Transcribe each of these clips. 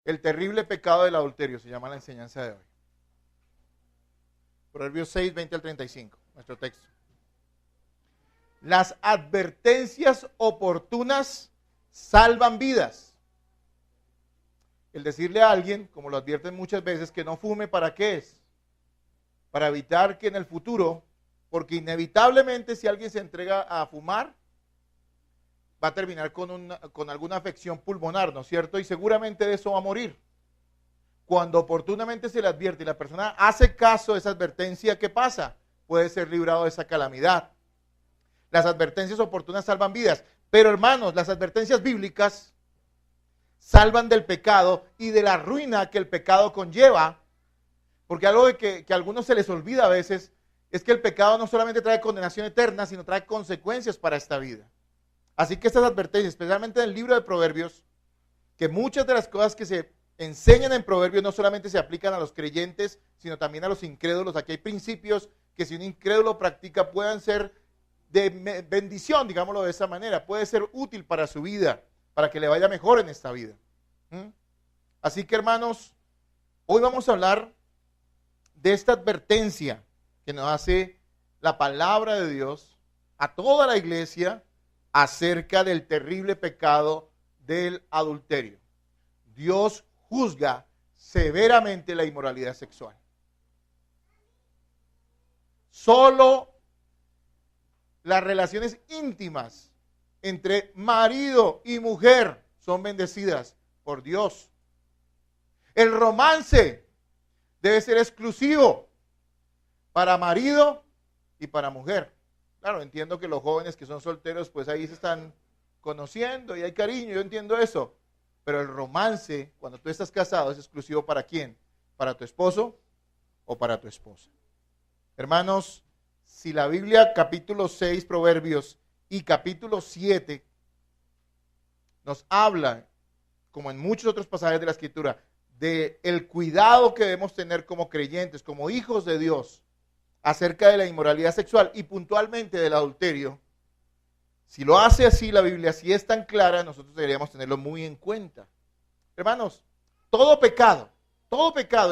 El terrible pecado del adulterio se llama la enseñanza de hoy. Proverbios 6, 20 al 35, nuestro texto. Las advertencias oportunas salvan vidas. El decirle a alguien, como lo advierten muchas veces, que no fume, ¿para qué es? Para evitar que en el futuro, porque inevitablemente si alguien se entrega a fumar, va a terminar con alguna afección pulmonar, ¿no es cierto? Y seguramente de eso va a morir. Cuando oportunamente se le advierte y la persona hace caso de esa advertencia, ¿qué pasa? Puede ser librado de esa calamidad. Las advertencias oportunas salvan vidas. Pero hermanos, las advertencias bíblicas salvan del pecado y de la ruina que el pecado conlleva. Porque algo de que a algunos se les olvida a veces es que el pecado no solamente trae condenación eterna, sino trae consecuencias para esta vida. Así que estas advertencias, especialmente en el libro de Proverbios, que muchas de las cosas que se enseñan en Proverbios no solamente se aplican a los creyentes, sino también a los incrédulos. Aquí hay principios que si un incrédulo practica puedan ser de bendición, digámoslo de esa manera. Puede ser útil para su vida, para que le vaya mejor en esta vida. Así que hermanos, hoy vamos a hablar de esta advertencia que nos hace la palabra de Dios a toda la iglesia acerca del terrible pecado del adulterio. Dios juzga severamente la inmoralidad sexual. Solo las relaciones íntimas entre marido y mujer son bendecidas por Dios. El romance debe ser exclusivo para marido y para mujer. Claro, entiendo que los jóvenes que son solteros, pues ahí se están conociendo y hay cariño, yo entiendo eso. Pero el romance, cuando tú estás casado, es exclusivo ¿para quién? ¿Para tu esposo o para tu esposa? Hermanos, si la Biblia, capítulo 6, Proverbios, y capítulo 7, nos habla, como en muchos otros pasajes de la Escritura, de el cuidado que debemos tener como creyentes, como hijos de Dios, acerca de la inmoralidad sexual y puntualmente del adulterio, si lo hace así la Biblia, si es tan clara, nosotros deberíamos tenerlo muy en cuenta. Hermanos, todo pecado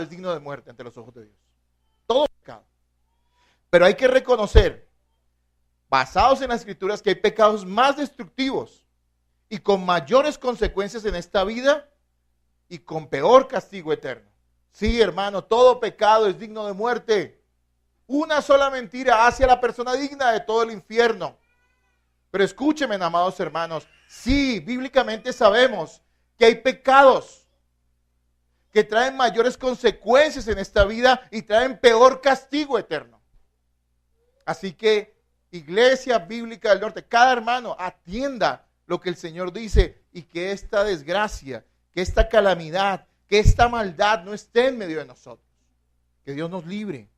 es digno de muerte ante los ojos de Dios. Todo pecado. Pero hay que reconocer, basados en las Escrituras, que hay pecados más destructivos y con mayores consecuencias en esta vida y con peor castigo eterno. Sí, hermano, todo pecado es digno de muerte. Una sola mentira hace a la persona digna de todo el infierno. Pero escúchenme, amados hermanos, sí, bíblicamente sabemos que hay pecados que traen mayores consecuencias en esta vida y traen peor castigo eterno. Así que, Iglesia Bíblica del Norte, cada hermano atienda lo que el Señor dice y que esta desgracia, que esta calamidad, que esta maldad no esté en medio de nosotros. Que Dios nos libre.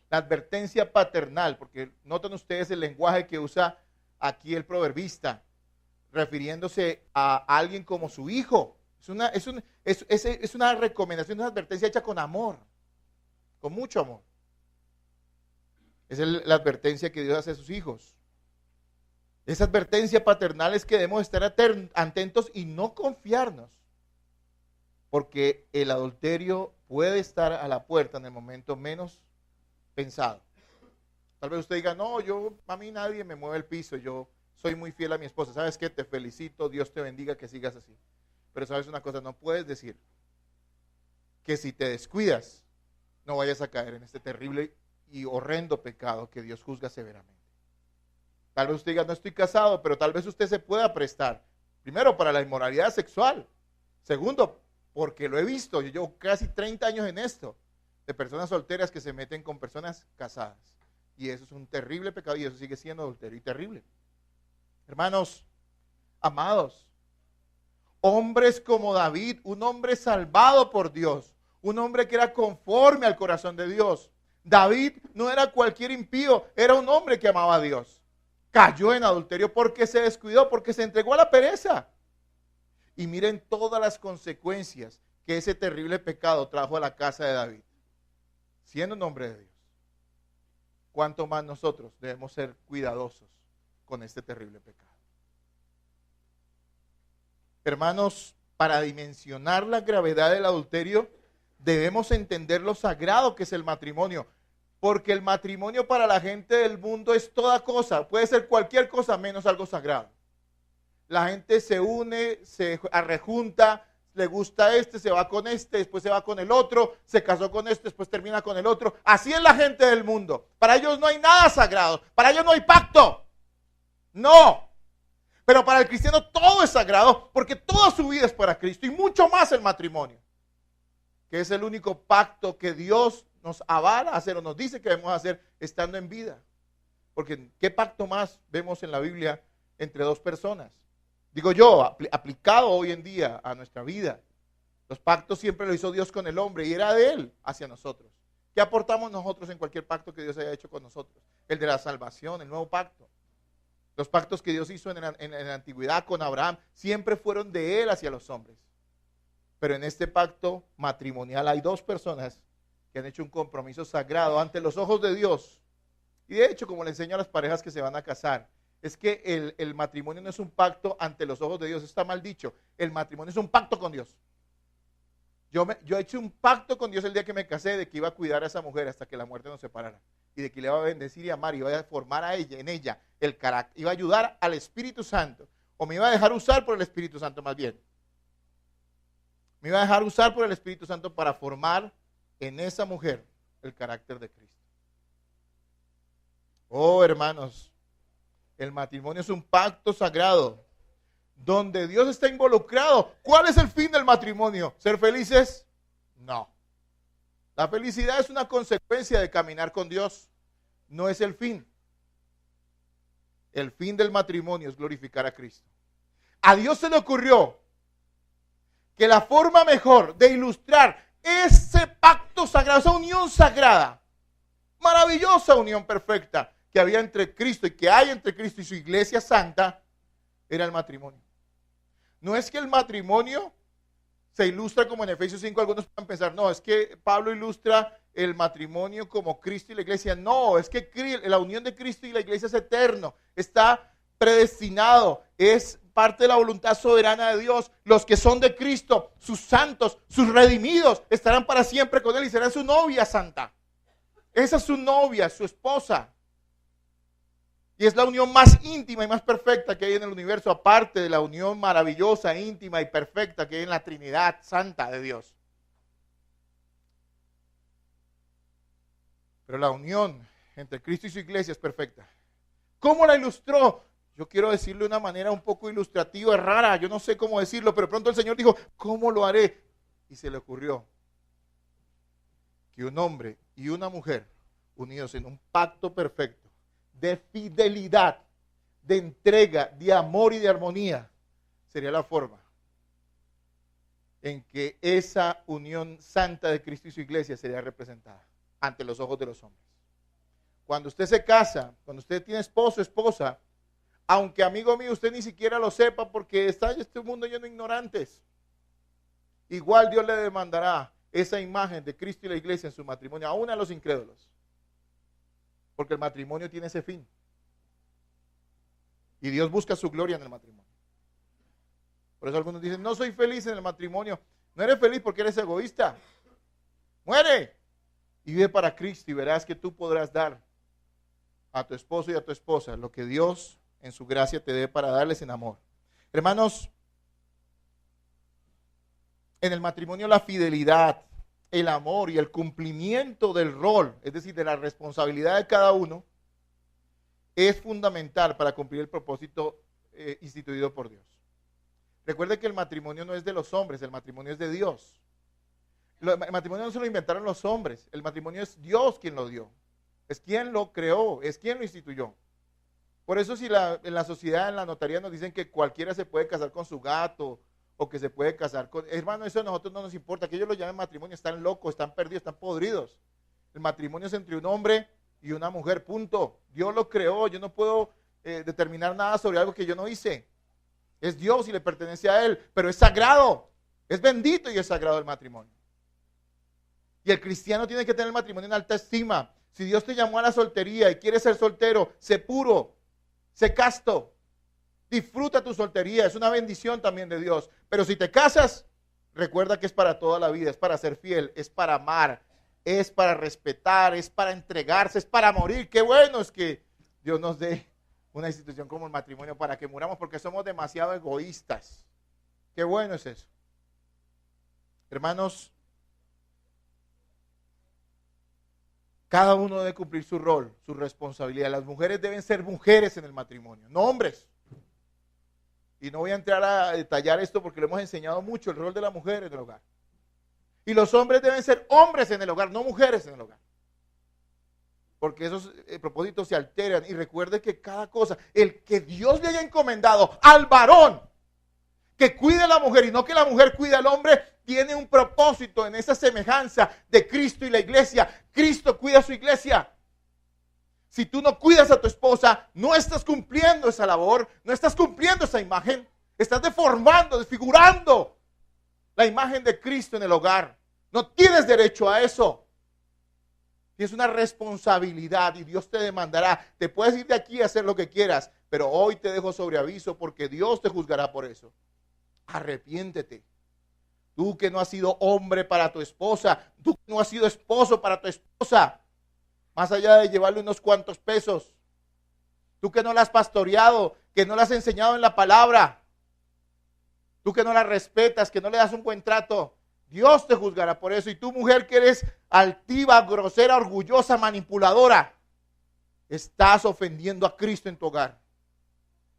La advertencia paternal, porque notan ustedes el lenguaje que usa aquí el proverbista, refiriéndose a alguien como su hijo. Es una recomendación, una advertencia hecha con amor, con mucho amor. Esa es la advertencia que Dios hace a sus hijos. Esa advertencia paternal es que debemos estar atentos y no confiarnos, porque el adulterio puede estar a la puerta en el momento menos pensado. Tal vez usted diga, no, a mí nadie me mueve el piso, yo soy muy fiel a mi esposa. ¿Sabes qué? Te felicito, Dios te bendiga, que sigas así. Pero sabes una cosa, no puedes decir que si te descuidas, no vayas a caer en este terrible y horrendo pecado que Dios juzga severamente. Tal vez usted diga, no estoy casado, pero tal vez usted se pueda prestar, primero, para la inmoralidad sexual. Segundo, porque lo he visto, yo llevo casi 30 años en esto, de personas solteras que se meten con personas casadas. Y eso es un terrible pecado y eso sigue siendo adulterio y terrible. Hermanos, amados, hombres como David, un hombre salvado por Dios, un hombre que era conforme al corazón de Dios. David no era cualquier impío, era un hombre que amaba a Dios. Cayó en adulterio porque se descuidó, porque se entregó a la pereza. Y miren todas las consecuencias que ese terrible pecado trajo a la casa de David, siendo un hombre de Dios. ¿Cuánto más nosotros debemos ser cuidadosos con este terrible pecado? Hermanos, para dimensionar la gravedad del adulterio, debemos entender lo sagrado que es el matrimonio. Porque el matrimonio para la gente del mundo es toda cosa, puede ser cualquier cosa menos algo sagrado. La gente se une, se arrejunta, le gusta este, se va con este, después se va con el otro, se casó con este, después termina con el otro. Así es la gente del mundo. Para ellos no hay nada sagrado, para ellos no hay pacto. No. Pero para el cristiano todo es sagrado porque toda su vida es para Cristo y mucho más el matrimonio, que es el único pacto que Dios nos avala a hacer o nos dice que debemos hacer estando en vida. Porque ¿qué pacto más vemos en la Biblia entre dos personas? Digo yo, aplicado hoy en día a nuestra vida. Los pactos siempre lo hizo Dios con el hombre y era de Él hacia nosotros. ¿Qué aportamos nosotros en cualquier pacto que Dios haya hecho con nosotros? El de la salvación, el nuevo pacto. Los pactos que Dios hizo en la antigüedad con Abraham siempre fueron de Él hacia los hombres. Pero en este pacto matrimonial hay dos personas que han hecho un compromiso sagrado ante los ojos de Dios. Y de hecho, como le enseño a las parejas que se van a casar, es que el matrimonio no es un pacto ante los ojos de Dios, está mal dicho. El matrimonio es un pacto con Dios. Yo he hecho un pacto con Dios el día que me casé de que iba a cuidar a esa mujer hasta que la muerte nos separara. Y de que le iba a bendecir y amar, y iba a formar a ella, en ella, el carácter. Iba a ayudar al Espíritu Santo. O me iba a dejar usar por el Espíritu Santo más bien. Me iba a dejar usar por el Espíritu Santo para formar en esa mujer el carácter de Cristo. Oh, hermanos, el matrimonio es un pacto sagrado donde Dios está involucrado. ¿Cuál es el fin del matrimonio? ¿Ser felices? No. La felicidad es una consecuencia de caminar con Dios, no es el fin. El fin del matrimonio es glorificar a Cristo. A Dios se le ocurrió que la forma mejor de ilustrar ese pacto sagrado, esa unión sagrada, maravillosa unión perfecta que había entre Cristo y que hay entre Cristo y su iglesia santa, era el matrimonio. No es que el matrimonio se ilustra como en Efesios 5, algunos pueden pensar, no, es que Pablo ilustra el matrimonio como Cristo y la iglesia. No, es que la unión de Cristo y la iglesia es eterno, está predestinado, es parte de la voluntad soberana de Dios. Los que son de Cristo, sus santos, sus redimidos, estarán para siempre con Él y serán su novia santa. Esa es su novia, su esposa. Y es la unión más íntima y más perfecta que hay en el universo, aparte de la unión maravillosa, íntima y perfecta que hay en la Trinidad Santa de Dios. Pero la unión entre Cristo y su iglesia es perfecta. ¿Cómo la ilustró? Yo quiero decirlo de una manera un poco ilustrativa, rara, yo no sé cómo decirlo, pero pronto el Señor dijo, ¿cómo lo haré? Y se le ocurrió que un hombre y una mujer unidos en un pacto perfecto, de fidelidad, de entrega, de amor y de armonía, sería la forma en que esa unión santa de Cristo y su iglesia sería representada ante los ojos de los hombres. Cuando usted se casa, cuando usted tiene esposo o esposa, aunque amigo mío usted ni siquiera lo sepa porque está en este mundo lleno de ignorantes, igual Dios le demandará esa imagen de Cristo y la iglesia en su matrimonio, aún a los incrédulos. Porque el matrimonio tiene ese fin. Y Dios busca su gloria en el matrimonio. Por eso algunos dicen, no soy feliz en el matrimonio. No eres feliz porque eres egoísta. Muere y vive para Cristo y verás que tú podrás dar a tu esposo y a tu esposa lo que Dios en su gracia te dé para darles en amor. Hermanos, en el matrimonio la fidelidad, el amor y el cumplimiento del rol, es decir, de la responsabilidad de cada uno, es fundamental para cumplir el propósito instituido por Dios. Recuerde que el matrimonio no es de los hombres, el matrimonio es de Dios. El matrimonio no se lo inventaron los hombres, el matrimonio es Dios quien lo dio, es quien lo creó, es quien lo instituyó. Por eso si en la sociedad, en la notaría nos dicen que cualquiera se puede casar con su gato, o que se puede casar con... Hermano, eso a nosotros no nos importa, que ellos lo llamen matrimonio, están locos, están perdidos, están podridos. El matrimonio es entre un hombre y una mujer, punto. Dios lo creó, yo no puedo determinar nada sobre algo que yo no hice. Es Dios y le pertenece a Él, pero es sagrado, es bendito y es sagrado el matrimonio. Y el cristiano tiene que tener el matrimonio en alta estima. Si Dios te llamó a la soltería y quieres ser soltero, sé puro, sé casto. Disfruta tu soltería, es una bendición también de Dios. Pero si te casas, recuerda que es para toda la vida, es para ser fiel, es para amar, es para respetar, es para entregarse, es para morir. Qué bueno es que Dios nos dé una institución como el matrimonio para que muramos, porque somos demasiado egoístas. Qué bueno es eso. Hermanos, cada uno debe cumplir su rol, su responsabilidad. Las mujeres deben ser mujeres en el matrimonio, no hombres. Y no voy a entrar a detallar esto porque lo hemos enseñado mucho, el rol de la mujer en el hogar. Y los hombres deben ser hombres en el hogar, no mujeres en el hogar. Porque esos propósitos se alteran. Y recuerde que cada cosa, el que Dios le haya encomendado al varón, que cuide a la mujer y no que la mujer cuide al hombre, tiene un propósito en esa semejanza de Cristo y la iglesia. Cristo cuida a su iglesia. Si tú no cuidas a tu esposa, no estás cumpliendo esa labor, no estás cumpliendo esa imagen. Estás deformando, desfigurando la imagen de Cristo en el hogar. No tienes derecho a eso. Es una responsabilidad y Dios te demandará. Te puedes ir de aquí a hacer lo que quieras, pero hoy te dejo sobre aviso porque Dios te juzgará por eso. Arrepiéntete. Tú que no has sido hombre para tu esposa, tú que no has sido esposo para tu esposa, más allá de llevarle unos cuantos pesos. Tú que no la has pastoreado, que no la has enseñado en la palabra. Tú que no la respetas, que no le das un buen trato. Dios te juzgará por eso. Y tú, mujer, que eres altiva, grosera, orgullosa, manipuladora, estás ofendiendo a Cristo en tu hogar.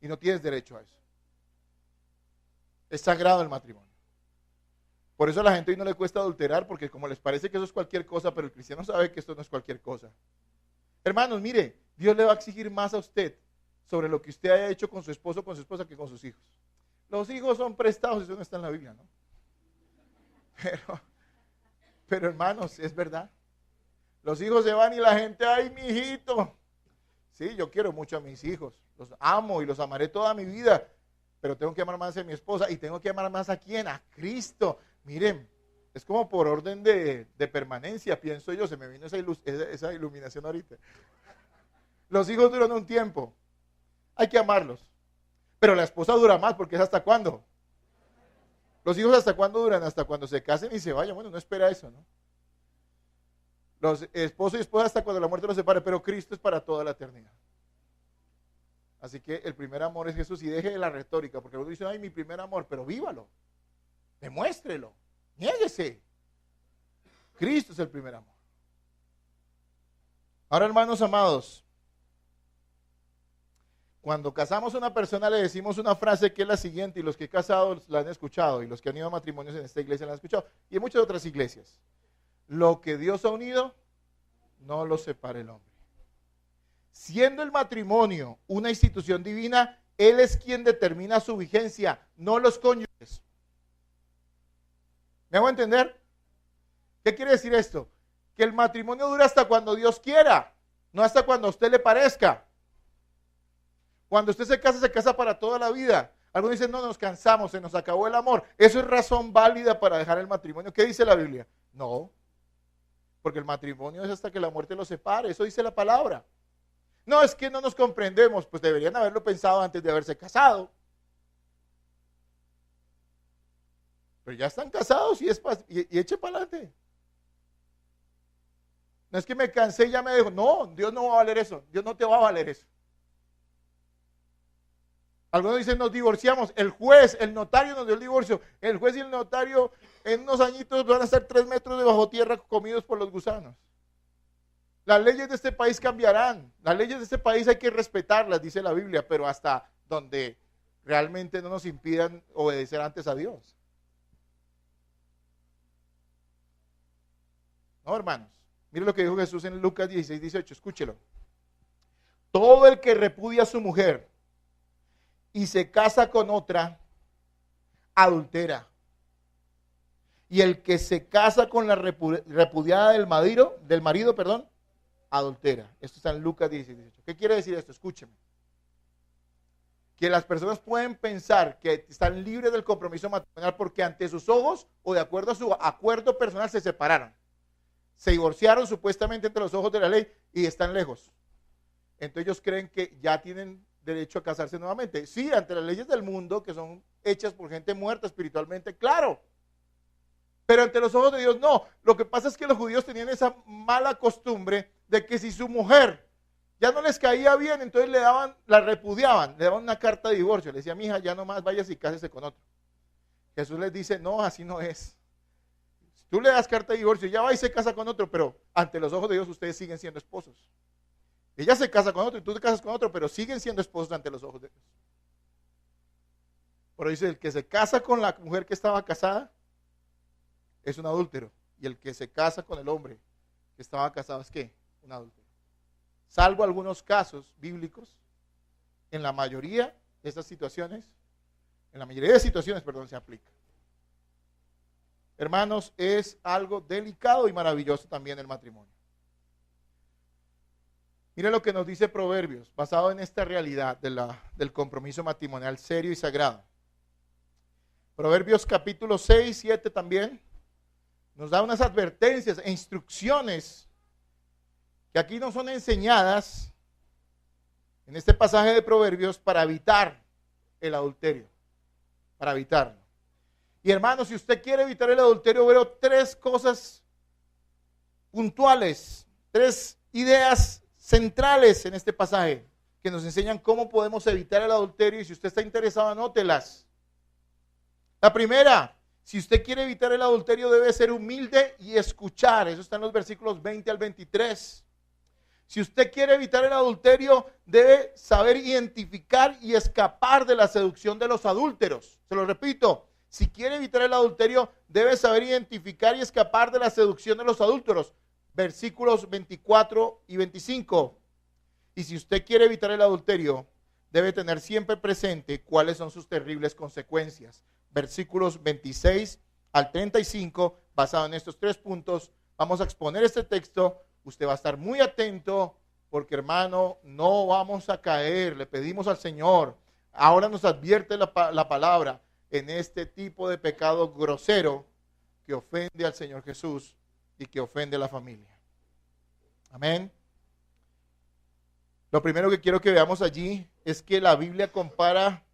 Y no tienes derecho a eso. Es sagrado el matrimonio. Por eso a la gente hoy no le cuesta adulterar, porque como les parece que eso es cualquier cosa, pero el cristiano sabe que esto no es cualquier cosa. Hermanos, mire, Dios le va a exigir más a usted sobre lo que usted haya hecho con su esposo o con su esposa que con sus hijos. Los hijos son prestados, eso no está en la Biblia, ¿no? Pero hermanos, es verdad. Los hijos se van y la gente, ay, mi hijito. Sí, yo quiero mucho a mis hijos, los amo y los amaré toda mi vida, pero tengo que amar más a mi esposa y tengo que amar más a quién, a Cristo. Miren, es como por orden de permanencia, pienso yo, se me vino esa iluminación ahorita. Los hijos duran un tiempo, hay que amarlos, pero la esposa dura más porque es hasta cuándo. Los hijos hasta cuándo duran, hasta cuando se casen y se vayan. Bueno, no espera eso, ¿no? Los esposos y esposas hasta cuando la muerte los separe, pero Cristo es para toda la eternidad. Así que el primer amor es Jesús y deje de la retórica, porque luego dicen, ay, mi primer amor, pero vívalo, demuéstrelo, niéguese. Cristo es el primer amor. Ahora, hermanos amados, cuando casamos a una persona le decimos una frase que es la siguiente, y los que he casado la han escuchado, y los que han ido a matrimonios en esta iglesia la han escuchado, y en muchas otras iglesias. Lo que Dios ha unido, no lo separe el hombre. Siendo el matrimonio una institución divina, Él es quien determina su vigencia, no los cónyuges. ¿Me hago entender? ¿Qué quiere decir esto? Que el matrimonio dura hasta cuando Dios quiera, no hasta cuando a usted le parezca. Cuando usted se casa para toda la vida. Algunos dicen, no, nos cansamos, se nos acabó el amor. ¿Eso es razón válida para dejar el matrimonio? ¿Qué dice la Biblia? No, porque el matrimonio es hasta que la muerte los separe, eso dice la palabra. No, es que no nos comprendemos, pues deberían haberlo pensado antes de haberse casado. Pero ya están casados y eche para adelante. No es que me cansé y ya me dejo. No, Dios no va a valer eso. Dios no te va a valer eso. Algunos dicen, nos divorciamos. El juez, el notario nos dio el divorcio. El juez y el notario en unos añitos van a estar 3 metros de bajo tierra comidos por los gusanos. Las leyes de este país cambiarán. Las leyes de este país hay que respetarlas, dice la Biblia, pero hasta donde realmente no nos impidan obedecer antes a Dios. No, hermanos. Mire lo que dijo Jesús en Lucas 16, 18. Escúchelo. Todo el que repudia a su mujer y se casa con otra, adultera. Y el que se casa con la repudiada del marido, adultera. Esto está en Lucas 16, 18. ¿Qué quiere decir esto? Escúcheme. Que las personas pueden pensar que están libres del compromiso matrimonial porque ante sus ojos o de acuerdo a su acuerdo personal se separaron. Se divorciaron supuestamente entre los ojos de la ley y están lejos. Entonces ellos creen que ya tienen derecho a casarse nuevamente. Sí, ante las leyes del mundo, que son hechas por gente muerta espiritualmente, claro. Pero ante los ojos de Dios no. Lo que pasa es que los judíos tenían esa mala costumbre de que si su mujer ya no les caía bien, entonces la repudiaban, le daban una carta de divorcio. Le decía, mija, ya nomás vayas y cásese con otro. Jesús les dice, no, así no es. Si tú le das carta de divorcio, ya va y se casa con otro, pero ante los ojos de Dios ustedes siguen siendo esposos. Ella se casa con otro y tú te casas con otro, pero siguen siendo esposos ante los ojos de Dios. Por eso dice, el que se casa con la mujer que estaba casada es un adúltero. Y el que se casa con el hombre que estaba casado es ¿qué? Un adúltero. Salvo algunos casos bíblicos, en la mayoría de estas situaciones, se aplica. Hermanos, es algo delicado y maravilloso también el matrimonio. Mire lo que nos dice Proverbios, basado en esta realidad del compromiso matrimonial serio y sagrado. Proverbios capítulo 6, 7 también nos da unas advertencias e instrucciones que aquí no son enseñadas en este pasaje de Proverbios para evitar el adulterio, para evitarlo. Y hermanos, si usted quiere evitar el adulterio, veo tres cosas puntuales, tres ideas centrales en este pasaje que nos enseñan cómo podemos evitar el adulterio, y si usted está interesado, anótelas. La primera, si usted quiere evitar el adulterio, debe ser humilde y escuchar. Eso está en los versículos 20 al 23. Si usted quiere evitar el adulterio, debe saber identificar y escapar de la seducción de los adúlteros. Se lo repito, si quiere evitar el adulterio, debe saber identificar y escapar de la seducción de los adúlteros. Versículos 24 y 25. Y si usted quiere evitar el adulterio, debe tener siempre presente cuáles son sus terribles consecuencias. Versículos 26 al 35, basado en estos tres puntos, vamos a exponer este texto. Usted va a estar muy atento porque, hermano, no vamos a caer. Le pedimos al Señor, ahora nos advierte la palabra, en este tipo de pecado grosero que ofende al Señor Jesús y que ofende a la familia. Amén. Lo primero que quiero que veamos allí es que la Biblia compara,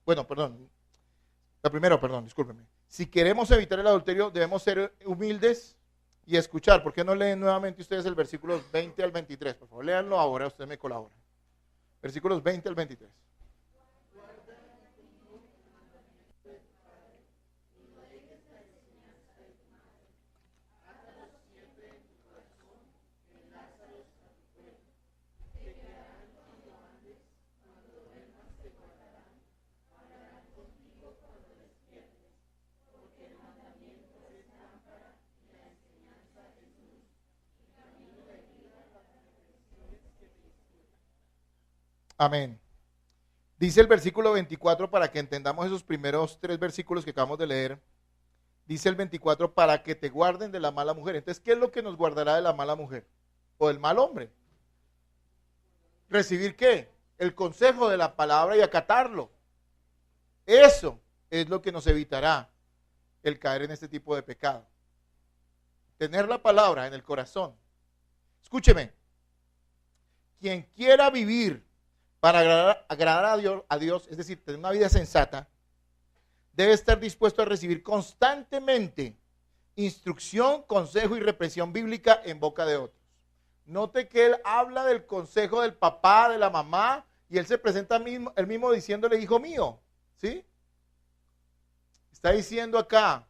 discúlpenme. Si queremos evitar el adulterio, debemos ser humildes y escuchar. ¿Por qué no leen nuevamente ustedes el versículos 20 al 23? Por favor, léanlo ahora, usted me colabora. Versículos 20 al 23. Amén. Dice el versículo 24, para que entendamos esos primeros tres versículos que acabamos de leer. Dice el 24, para que te guarden de la mala mujer. Entonces, ¿qué es lo que nos guardará de la mala mujer? O del mal hombre. ¿Recibir qué? El consejo de la palabra y acatarlo. Eso es lo que nos evitará el caer en este tipo de pecado. Tener la palabra en el corazón. Escúcheme. Quien quiera vivir para agradar a Dios, es decir, tener una vida sensata, debe estar dispuesto a recibir constantemente instrucción, consejo y represión bíblica en boca de otros. Note que él habla del consejo del papá, de la mamá, y él se presenta él mismo diciéndole, hijo mío, ¿sí? Está diciendo acá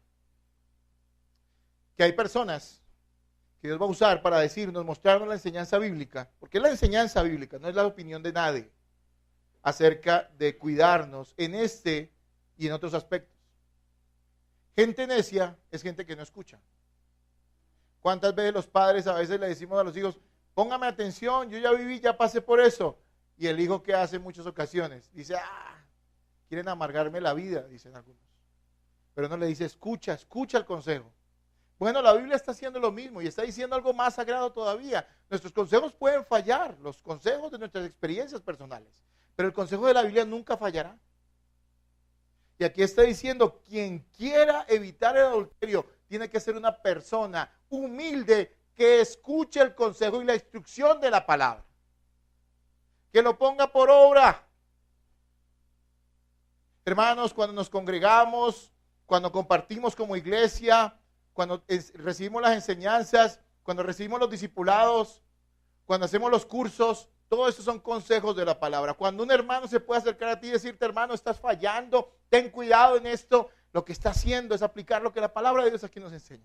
que hay personas que Dios va a usar para decirnos, mostrarnos la enseñanza bíblica, porque es la enseñanza bíblica, no es la opinión de nadie, acerca de cuidarnos en este y en otros aspectos. Gente necia es gente que no escucha. ¿Cuántas veces los padres a veces le decimos a los hijos, póngame atención, yo ya viví, ya pasé por eso? Y el hijo, ¿qué hace en muchas ocasiones? Dice, quieren amargarme la vida, dicen algunos. Pero no le dice, escucha el consejo. Bueno, la Biblia está haciendo lo mismo y está diciendo algo más sagrado todavía. Nuestros consejos pueden fallar, los consejos de nuestras experiencias personales, pero el consejo de la Biblia nunca fallará. Y aquí está diciendo, quien quiera evitar el adulterio tiene que ser una persona humilde que escuche el consejo y la instrucción de la palabra. Que lo ponga por obra. Hermanos, cuando nos congregamos, cuando compartimos como iglesia, cuando recibimos las enseñanzas, cuando recibimos los discipulados, cuando hacemos los cursos, todo eso son consejos de la palabra. Cuando un hermano se puede acercar a ti y decirte, hermano, estás fallando, ten cuidado en esto, lo que está haciendo es aplicar lo que la palabra de Dios aquí nos enseña.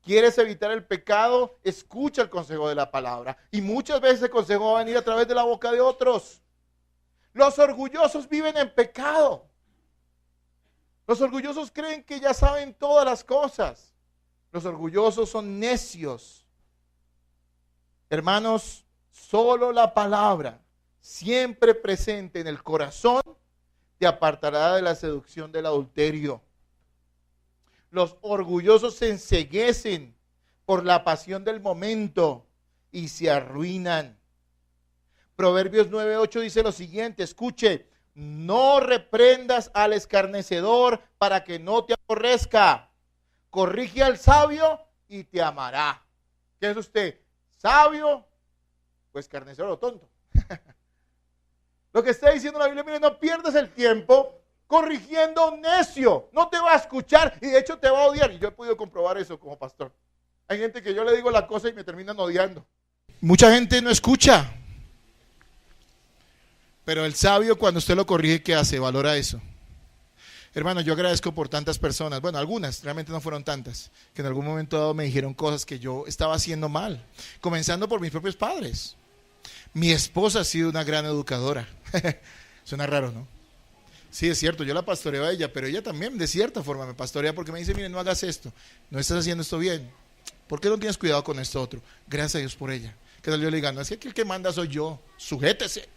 ¿Quieres evitar el pecado? Escucha el consejo de la palabra. Y muchas veces ese consejo va a venir a través de la boca de otros. Los orgullosos viven en pecado. Los orgullosos creen que ya saben todas las cosas. Los orgullosos son necios. Hermanos, solo la palabra, siempre presente en el corazón, te apartará de la seducción del adulterio. Los orgullosos se enceguecen por la pasión del momento y se arruinan. Proverbios 9:8 dice lo siguiente, escuche, no reprendas al escarnecedor para que no te aborrezca. Corrige al sabio y te amará. ¿Qué es usted? ¿Sabio? Pues escarnecedor o tonto. Lo que está diciendo la Biblia, mire, no pierdas el tiempo corrigiendo a un necio. No te va a escuchar y de hecho te va a odiar. Y yo he podido comprobar eso como pastor. Hay gente que yo le digo la cosa y me terminan odiando. Mucha gente no escucha. Pero el sabio, cuando usted lo corrige, ¿qué hace? Valora eso. Hermano, yo agradezco por tantas personas, bueno, algunas, realmente no fueron tantas, que en algún momento dado me dijeron cosas que yo estaba haciendo mal, comenzando por mis propios padres. Mi esposa ha sido una gran educadora. Suena raro, ¿no? Sí, es cierto, yo la pastoreo a ella, pero ella también de cierta forma me pastorea porque me dice, mire, no hagas esto, no estás haciendo esto bien. ¿Por qué no tienes cuidado con esto otro? Gracias a Dios por ella. Que tal yo le diga, no, es que el que manda soy yo, sujétese.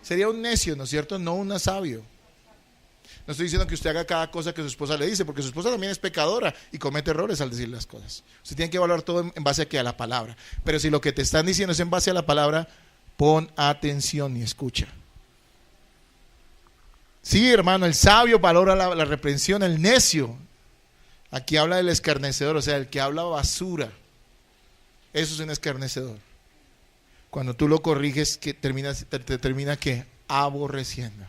Sería un necio, ¿no es cierto? No un sabio. No estoy diciendo que usted haga cada cosa que su esposa le dice, porque su esposa también es pecadora y comete errores al decir las cosas. Usted tiene que evaluar todo en base a la palabra. Pero si lo que te están diciendo es en base a la palabra, pon atención y escucha. Sí, hermano, el sabio valora la reprensión, el necio. Aquí habla del escarnecedor, o sea, el que habla basura. Eso es un escarnecedor. Cuando tú lo corriges, te termina ¿qué? Aborreciendo.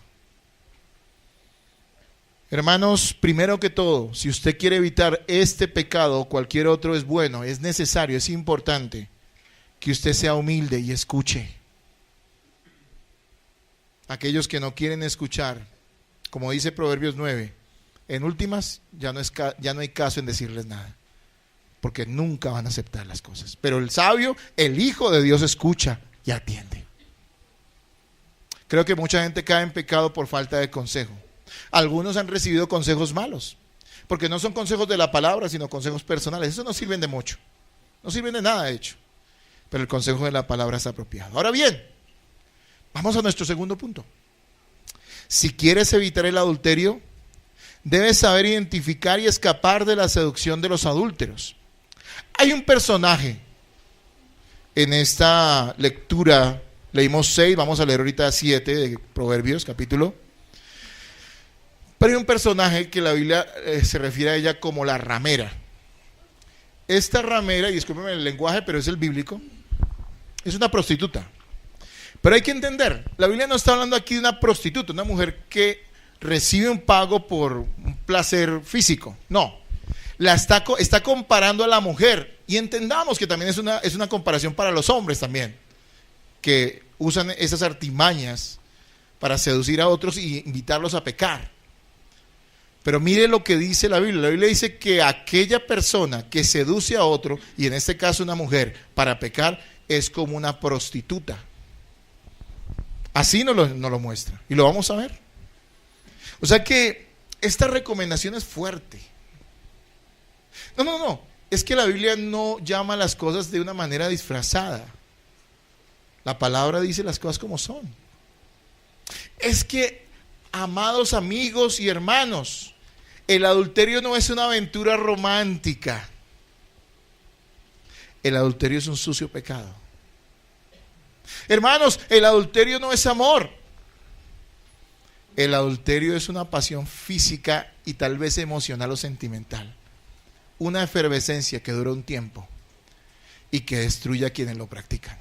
Hermanos, primero que todo, si usted quiere evitar este pecado o cualquier otro, es bueno, es necesario, es importante que usted sea humilde y escuche. Aquellos que no quieren escuchar, como dice Proverbios 9, en últimas ya no hay caso en decirles nada, porque nunca van a aceptar las cosas. Pero el sabio, el Hijo de Dios, escucha y atiende. Creo que mucha gente cae en pecado por falta de consejo. Algunos han recibido consejos malos, porque no son consejos de la palabra, sino consejos personales. Eso no sirven de mucho, no sirven de nada de hecho, pero el consejo de la palabra es apropiado. Ahora bien, vamos a nuestro segundo punto. Si quieres evitar el adulterio, debes saber identificar y escapar de la seducción de los adúlteros. Hay un personaje en esta lectura, leímos 6, vamos a leer ahorita 7 de Proverbios, capítulo. Pero hay un personaje que la Biblia se refiere a ella como la ramera. Esta ramera, y discúlpenme el lenguaje, pero es el bíblico, es una prostituta. Pero hay que entender, la Biblia no está hablando aquí de una prostituta, una mujer que recibe un pago por un placer físico. No, está comparando a la mujer. Y entendamos que también es una comparación para los hombres también, que usan esas artimañas para seducir a otros y invitarlos a pecar. Pero mire lo que dice la Biblia. La Biblia dice que aquella persona que seduce a otro, y en este caso una mujer, para pecar, es como una prostituta. Así nos lo muestra. Y lo vamos a ver. O sea que esta recomendación es fuerte. No. Es que la Biblia no llama las cosas de una manera disfrazada. La palabra dice las cosas como son. Es que, amados amigos y hermanos, el adulterio no es una aventura romántica. El adulterio es un sucio pecado. Hermanos, el adulterio no es amor. El adulterio es una pasión física y tal vez emocional o sentimental. Una efervescencia que dura un tiempo y que destruye a quienes lo practican.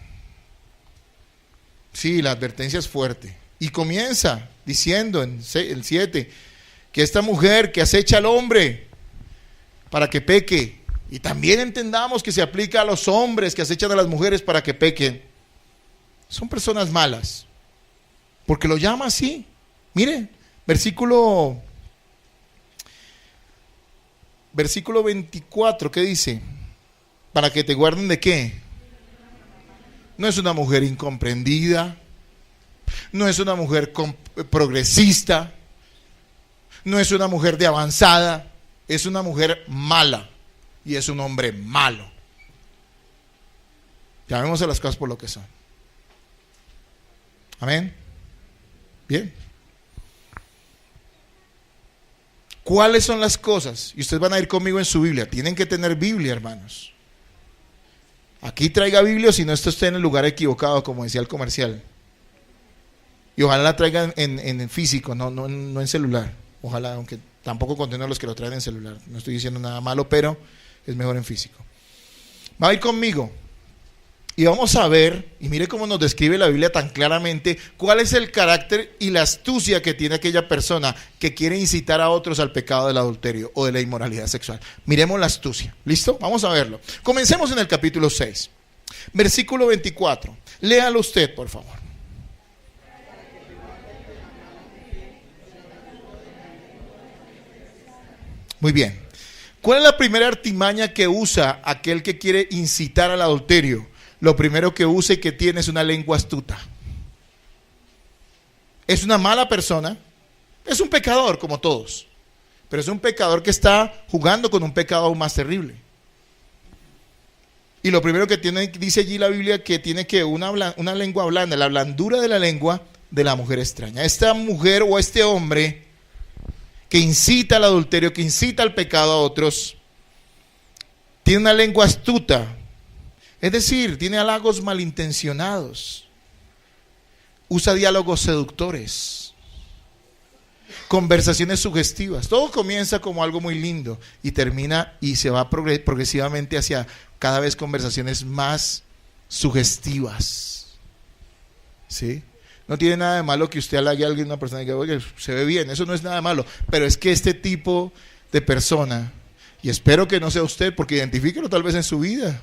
Sí, la advertencia es fuerte. Y comienza diciendo en el 7, que esta mujer que acecha al hombre para que peque, y también entendamos que se aplica a los hombres que acechan a las mujeres para que pequen, son personas malas, porque lo llama así. Mire, versículo 24, ¿qué dice? Para que te guarden ¿de qué? No es una mujer incomprendida, no es una mujer progresista, no es una mujer de avanzada, es una mujer mala y es un hombre malo. Llamemos a las cosas por lo que son. Amén. Bien. ¿Cuáles son las cosas? Y ustedes van a ir conmigo en su Biblia. Tienen que tener Biblia, hermanos. Aquí traiga Biblia, si no, esto está en el lugar equivocado, como decía el comercial. Y ojalá la traigan en físico, no en celular. Ojalá, aunque tampoco condeno a los que lo traen en celular. No estoy diciendo nada malo, pero es mejor en físico. Va a ir conmigo. Y vamos a ver, y mire cómo nos describe la Biblia tan claramente, cuál es el carácter y la astucia que tiene aquella persona que quiere incitar a otros al pecado del adulterio o de la inmoralidad sexual. Miremos la astucia. ¿Listo? Vamos a verlo. Comencemos en el capítulo 6, versículo 24. Léalo usted, por favor. Muy bien. ¿Cuál es la primera artimaña que usa aquel que quiere incitar al adulterio? Lo primero que usa y que tiene es una lengua astuta. Es una mala persona, es un pecador como todos, pero es un pecador que está jugando con un pecado aún más terrible. Y lo primero que tiene, dice allí la Biblia, que tiene que una lengua blanda, la blandura de la lengua de la mujer extraña. Esta mujer o este hombre que incita al adulterio, que incita al pecado a otros, tiene una lengua astuta. Es decir, tiene halagos malintencionados, usa diálogos seductores, conversaciones sugestivas. Todo comienza como algo muy lindo y termina y se va progresivamente hacia cada vez conversaciones más sugestivas. ¿Sí? No tiene nada de malo que usted halague a alguien, una persona que oye, se ve bien, eso no es nada malo, pero es que este tipo de persona, y espero que no sea usted, porque identifíquelo tal vez en su vida.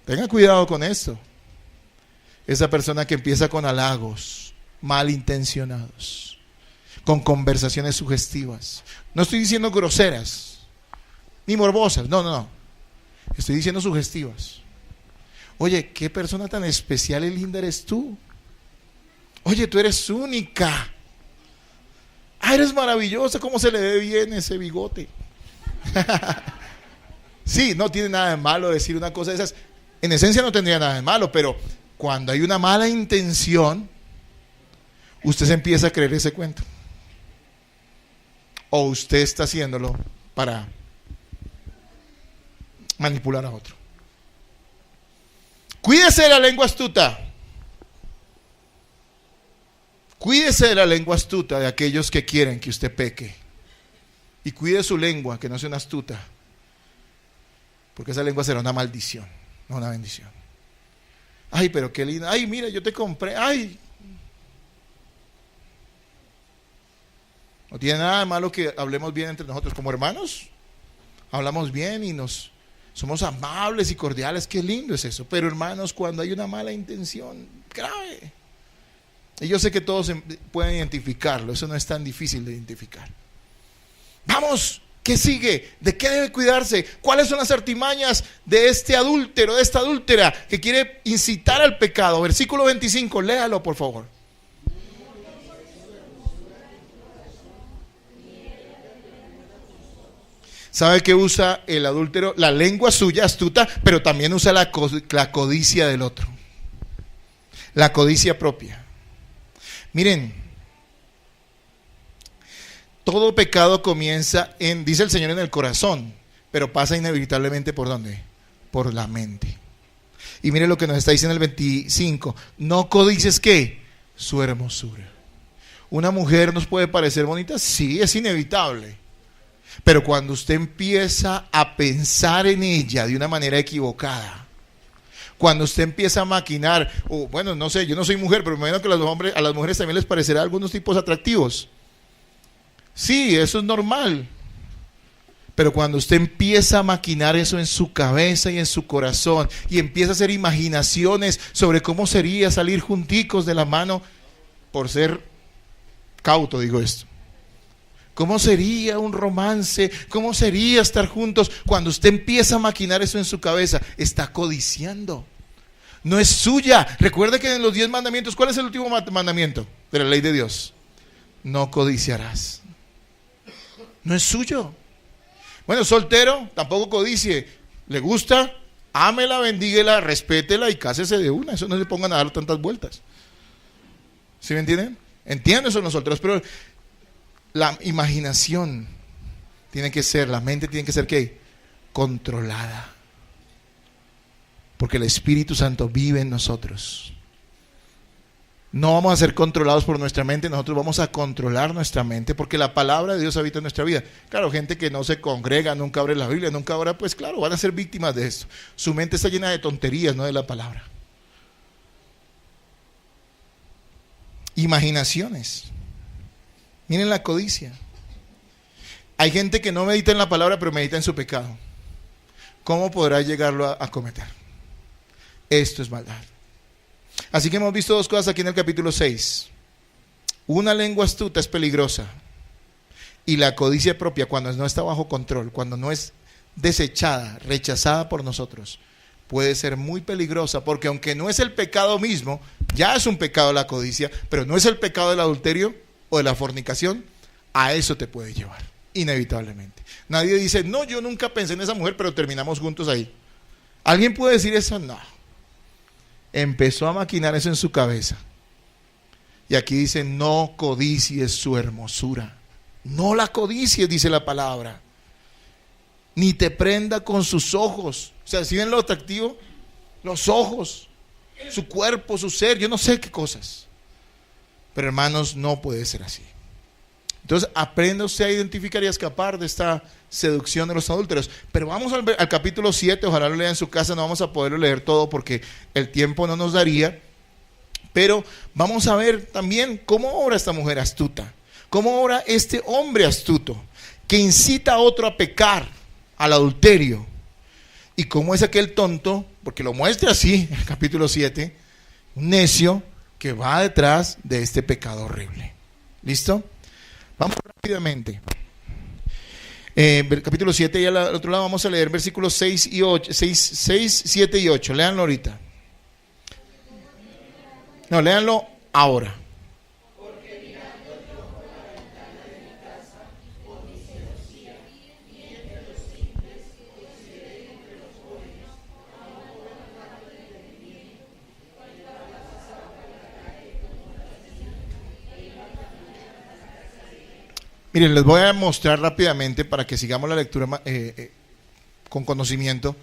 Tenga cuidado con esto. Esa persona que empieza con halagos malintencionados, con conversaciones sugestivas. No estoy diciendo groseras, ni morbosas, no. Estoy diciendo sugestivas. Oye, qué persona tan especial y linda eres tú. Oye, tú eres única. Ah, eres maravillosa, cómo se le ve bien ese bigote. Sí, no tiene nada de malo decir una cosa de esas. En esencia no tendría nada de malo, pero cuando hay una mala intención, usted se empieza a creer ese cuento. O usted está haciéndolo para manipular a otro. Cuídese de la lengua astuta. Cuídese de la lengua astuta de aquellos que quieren que usted peque. Y cuide su lengua, que no sea una astuta. Porque esa lengua será una maldición. No una bendición. Ay, pero qué linda. Ay, mira, yo te compré. Ay. No tiene nada de malo que hablemos bien entre nosotros. Como hermanos, hablamos bien y somos amables y cordiales. Qué lindo es eso. Pero hermanos, cuando hay una mala intención, grave. Y yo sé que todos pueden identificarlo. Eso no es tan difícil de identificar. Vamos. ¿Qué sigue? ¿De qué debe cuidarse? ¿Cuáles son las artimañas de este adúltero, de esta adúltera que quiere incitar al pecado? Versículo 25, léalo por favor. ¿Sabe qué usa el adúltero? La lengua suya astuta, pero también usa la codicia del otro. La codicia propia. Miren, todo pecado comienza dice el Señor, en el corazón, pero pasa inevitablemente ¿por dónde? Por la mente. Y mire lo que nos está diciendo el 25. No codices ¿qué? Su hermosura. ¿Una mujer nos puede parecer bonita? Sí, es inevitable. Pero cuando usted empieza a pensar en ella de una manera equivocada, Cuando usted empieza a maquinar, o bueno, no sé, yo no soy mujer, pero me imagino que a las mujeres también les parecerá algunos tipos atractivos. Sí, eso es normal. Pero cuando usted empieza a maquinar eso en su cabeza y en su corazón y empieza a hacer imaginaciones sobre cómo sería salir junticos de la mano, por ser cauto digo esto, ¿cómo sería un romance? ¿Cómo sería estar juntos? Cuando usted empieza a maquinar eso en su cabeza, está codiciando. No es suya. Recuerde que en los 10 mandamientos, ¿cuál es el último mandamiento de la ley de Dios? No codiciarás. No es suyo. Bueno, soltero, tampoco codicie. ¿Le gusta? Ámela, bendíguela, respétela y cásese de una. Eso no se pongan a dar tantas vueltas. ¿Sí me entienden? Entiendo eso los solteros, pero la imaginación tiene que ser, la mente tiene que ser ¿qué? Controlada. Porque el Espíritu Santo vive en nosotros. No vamos a ser controlados por nuestra mente, nosotros vamos a controlar nuestra mente, porque la palabra de Dios habita en nuestra vida. Claro, gente que no se congrega, nunca abre la Biblia, nunca ora, pues claro, van a ser víctimas de esto. Su mente está llena de tonterías, no de la palabra. Imaginaciones. Miren la codicia. Hay gente que no medita en la palabra, pero medita en su pecado. ¿Cómo podrá llegarlo a cometer? Esto es maldad. Así que hemos visto dos cosas aquí en el capítulo 6. Una lengua astuta es peligrosa. Y la codicia propia, cuando no está bajo control, cuando no es desechada, rechazada por nosotros, puede ser muy peligrosa, porque aunque no es el pecado mismo, ya es un pecado la codicia, pero no es el pecado del adulterio o de la fornicación, a eso te puede llevar, inevitablemente. Nadie dice, no, yo nunca pensé en esa mujer, pero terminamos juntos ahí. ¿Alguien puede decir eso? No. Empezó a maquinar eso en su cabeza. Y aquí dice, no codicies su hermosura. No la codicies, dice la palabra. Ni te prenda con sus ojos. O sea, si ven lo atractivo, los ojos, su cuerpo, su ser, yo no sé qué cosas. Pero hermanos, no puede ser así. Entonces, aprenda usted a identificar y a escapar de esta seducción de los adúlteros. Pero vamos al capítulo 7, ojalá lo lea en su casa, no vamos a poderlo leer todo porque el tiempo no nos daría. Pero vamos a ver también cómo obra esta mujer astuta, cómo obra este hombre astuto, que incita a otro a pecar, al adulterio. Y cómo es aquel tonto, porque lo muestra así en el capítulo 7, un necio que va detrás de este pecado horrible. ¿Listo? Vamos rápidamente. Capítulo 7 y al otro lado vamos a leer versículos 6 y 8, 6, 7 y 8. Léanlo ahorita. No, léanlo ahora. Miren, les voy a mostrar rápidamente para que sigamos la lectura con conocimiento,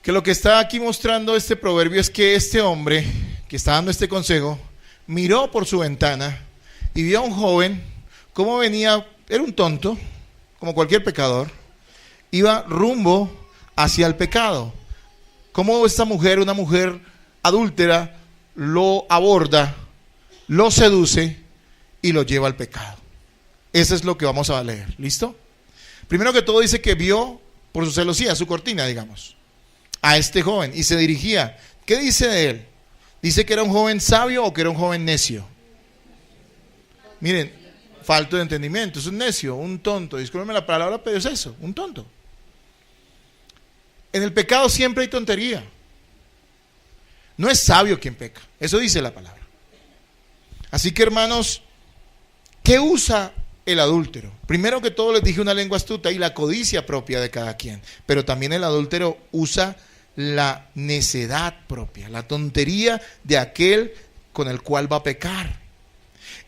que lo que está aquí mostrando este proverbio es que este hombre que está dando este consejo miró por su ventana y vio a un joven cómo venía, era un tonto, como cualquier pecador, iba rumbo hacia el pecado. Cómo esta mujer, una mujer adúltera, lo aborda, lo seduce y lo lleva al pecado. Eso es lo que vamos a leer, ¿listo? Primero que todo dice que vio por su celosía, su cortina, digamos, a este joven y se dirigía. ¿Qué dice de él? ¿Dice que era un joven sabio o que era un joven necio? Miren, falto de entendimiento, es un necio, un tonto, discúlpenme la palabra, pero es eso, un tonto. En el pecado siempre hay tontería. No es sabio quien peca, eso dice la palabra. Así que hermanos, ¿qué usa el adúltero? Primero que todo les dije una lengua astuta y la codicia propia de cada quien, pero también el adúltero usa la necedad propia, la tontería de aquel con el cual va a pecar.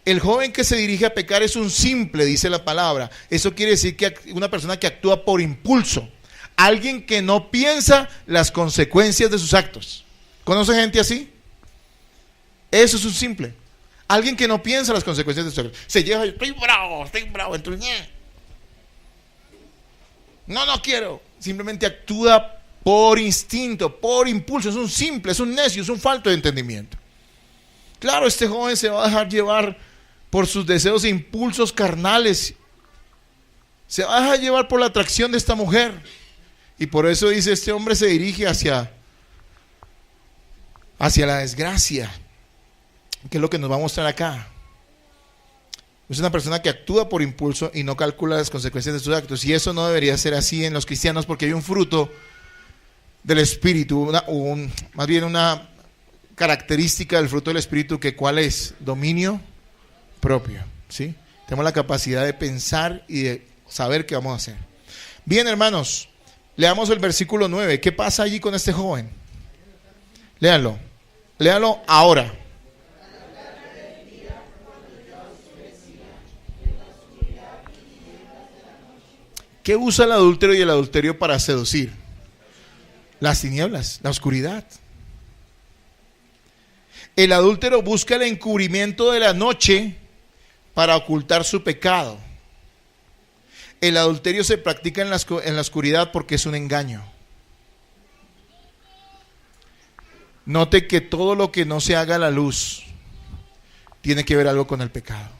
El joven que se dirige a pecar es un simple, dice la palabra. Eso quiere decir que una persona que actúa por impulso, alguien que no piensa las consecuencias de sus actos. ¿Conoce gente así? Eso es un simple. Alguien que no piensa las consecuencias de sus actos. Se lleva, estoy bravo, entonces, no quiero. Simplemente actúa por instinto, por impulso. Es un simple, es un necio, es un falto de entendimiento. Claro, este joven se va a dejar llevar por sus deseos e impulsos carnales. Se va a dejar llevar por la atracción de esta mujer. Y por eso dice, este hombre se dirige hacia la desgracia. ¿Qué es lo que nos va a mostrar acá? Es una persona que actúa por impulso y no calcula las consecuencias de sus actos. Y eso no debería ser así en los cristianos, porque hay un fruto del Espíritu, más bien una característica del fruto del Espíritu, que ¿cuál es? Dominio propio, ¿sí? Tenemos la capacidad de pensar y de saber qué vamos a hacer. Bien, hermanos, leamos el versículo 9. ¿Qué pasa allí con este joven? Léalo ahora. ¿Qué usa el adúltero y el adulterio para seducir? Las tinieblas, la oscuridad. El adúltero busca el encubrimiento de la noche para ocultar su pecado. El adulterio se practica en la oscuridad porque es un engaño. Note que todo lo que no se haga a la luz tiene que ver algo con el pecado.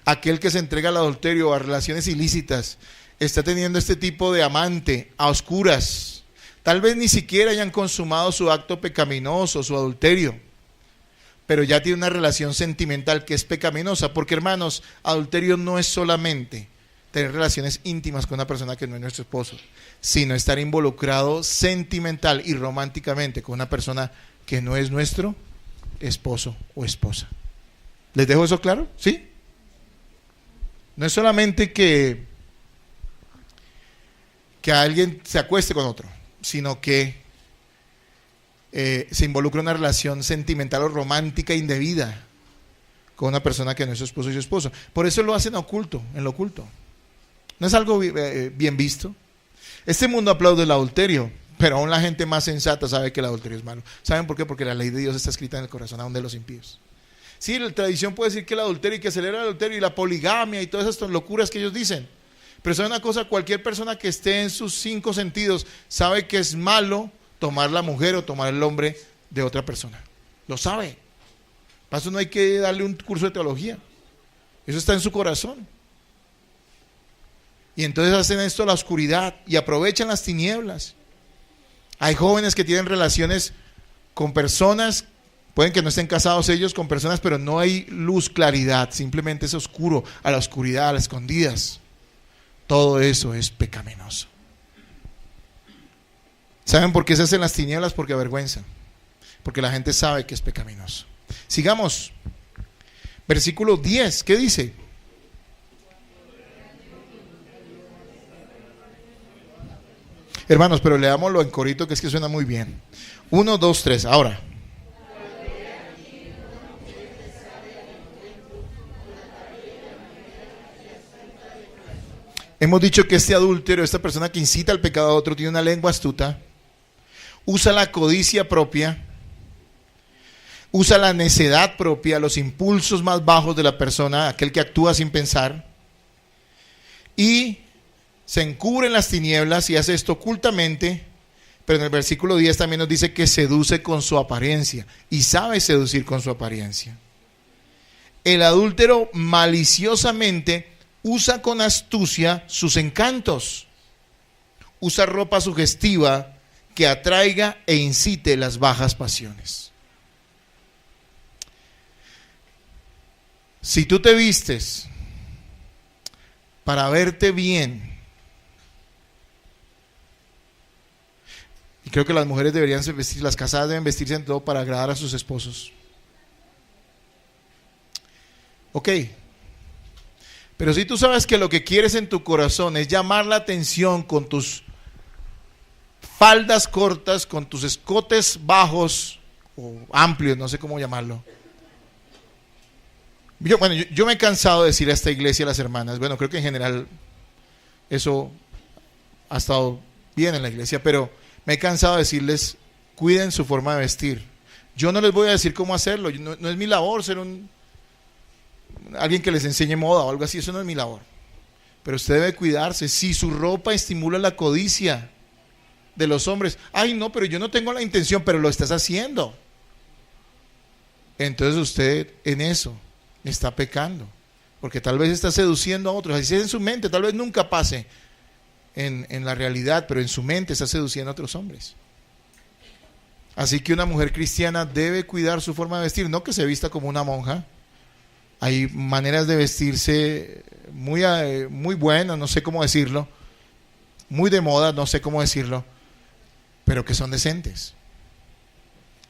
Aquel que se entrega al adulterio o a relaciones ilícitas está teniendo este tipo de amante a oscuras. Tal vez ni siquiera hayan consumado su acto pecaminoso, su adulterio, pero ya tiene una relación sentimental que es pecaminosa. Porque, hermanos, adulterio no es solamente tener relaciones íntimas con una persona que no es nuestro esposo, sino estar involucrado sentimental y románticamente con una persona que no es nuestro esposo o esposa. ¿Les dejo eso claro? ¿Sí? No es solamente que alguien se acueste con otro, sino que se involucra en una relación sentimental o romántica indebida con una persona que no es su esposo y su esposo. Por eso lo hacen oculto, en lo oculto. No es algo bien visto. Este mundo aplaude el adulterio, pero aún la gente más sensata sabe que el adulterio es malo. ¿Saben por qué? Porque la ley de Dios está escrita en el corazón aún de los impíos. Sí, la tradición puede decir que el adulterio y que celebra el adulterio y la poligamia y todas esas locuras que ellos dicen. Pero ¿sabe una cosa? Cualquier persona que esté en sus 5 sentidos sabe que es malo tomar la mujer o tomar el hombre de otra persona. Lo sabe. Para eso no hay que darle un curso de teología. Eso está en su corazón. Y entonces hacen esto a la oscuridad y aprovechan las tinieblas. Hay jóvenes que tienen relaciones con personas, pueden que no estén casados ellos con personas, pero no hay luz, claridad, simplemente es oscuro, a la oscuridad, a las escondidas. Todo eso es pecaminoso. ¿Saben por qué se hacen las tinieblas? Porque avergüenzan, porque la gente sabe que es pecaminoso. Sigamos. Versículo 10, ¿qué dice? Hermanos, pero leámoslo en corito, que es que suena muy bien. 1, 2, 3, ahora. Hemos dicho que este adúltero, esta persona que incita al pecado a otro, tiene una lengua astuta, usa la codicia propia, usa la necedad propia, los impulsos más bajos de la persona, aquel que actúa sin pensar, y se encubre en las tinieblas y hace esto ocultamente. Pero en el versículo 10 también nos dice que seduce con su apariencia, y sabe seducir con su apariencia. El adúltero maliciosamente usa con astucia sus encantos, usa ropa sugestiva que atraiga e incite las bajas pasiones. Si tú te vistes para verte bien, y creo que las mujeres deberían vestir, las casadas deben vestirse en todo para agradar a sus esposos. Ok. Pero si tú sabes que lo que quieres en tu corazón es llamar la atención con tus faldas cortas, con tus escotes bajos o amplios, no sé cómo llamarlo. Yo me he cansado de decir a esta iglesia, a las hermanas, bueno, creo que en general eso ha estado bien en la iglesia, pero me he cansado de decirles, cuiden su forma de vestir. Yo no les voy a decir cómo hacerlo, no es mi labor ser alguien que les enseñe moda o algo así, eso no es mi labor. Pero usted debe cuidarse. Si su ropa estimula la codicia de los hombres, ay no, pero yo no tengo la intención, pero lo estás haciendo, entonces usted en eso está pecando, porque tal vez está seduciendo a otros. Así es en su mente, tal vez nunca pase en la realidad, pero en su mente está seduciendo a otros hombres. Así que una mujer cristiana debe cuidar su forma de vestir, no que se vista como una monja. Hay maneras de vestirse muy buenas, no sé cómo decirlo, muy de moda, no sé cómo decirlo, pero que son decentes.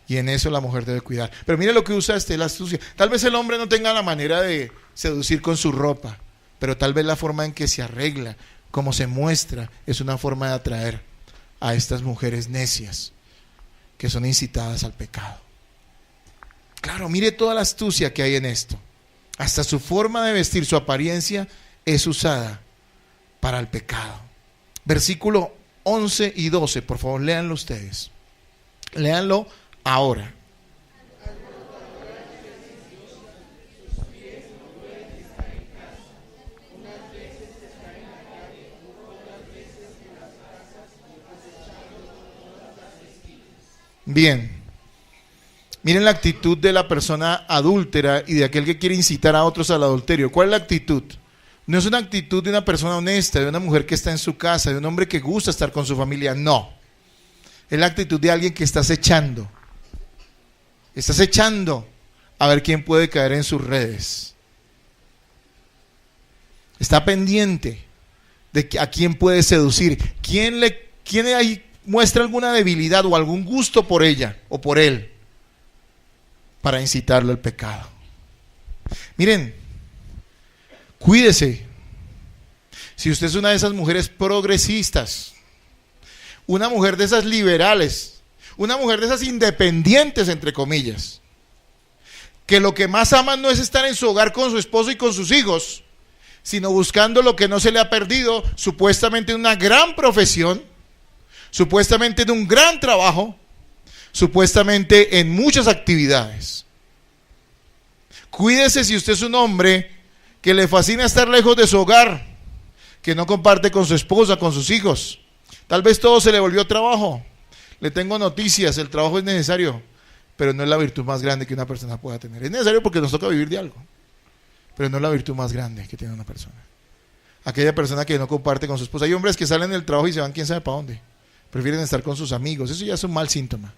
Y en eso la mujer debe cuidar. Pero mire lo que usa la astucia. Tal vez el hombre no tenga la manera de seducir con su ropa, pero tal vez la forma en que se arregla, cómo se muestra, es una forma de atraer a estas mujeres necias que son incitadas al pecado. Claro, mire toda la astucia que hay en esto. Hasta su forma de vestir, su apariencia es usada para el pecado. Versículo 11 y 12, por favor, léanlo ustedes. Léanlo ahora. Bien. Miren la actitud de la persona adúltera y de aquel que quiere incitar a otros al adulterio. ¿Cuál es la actitud? No es una actitud de una persona honesta, de una mujer que está en su casa, de un hombre que gusta estar con su familia. No. Es la actitud de alguien que está acechando. Estás echando a ver quién puede caer en sus redes. Está pendiente de a quién puede seducir. ¿Quién ahí muestra alguna debilidad o algún gusto por ella o por él para incitarlo al pecado? Miren, cuídese. Si usted es una de esas mujeres progresistas, una mujer de esas liberales, una mujer de esas independientes, entre comillas, que lo que más aman no es estar en su hogar con su esposo y con sus hijos, sino buscando lo que no se le ha perdido, supuestamente en una gran profesión, supuestamente en un gran trabajo, supuestamente en muchas actividades. Cuídese si usted es un hombre que le fascina estar lejos de su hogar, que no comparte con su esposa, con sus hijos. Tal vez todo se le volvió trabajo. Le tengo noticias, el trabajo es necesario, pero no es la virtud más grande que una persona pueda tener. Es necesario porque nos toca vivir de algo, pero no es la virtud más grande que tiene una persona. Aquella persona que no comparte con su esposa. Hay hombres que salen del trabajo y se van quién sabe para dónde. Prefieren estar con sus amigos. Eso ya es un mal síntoma.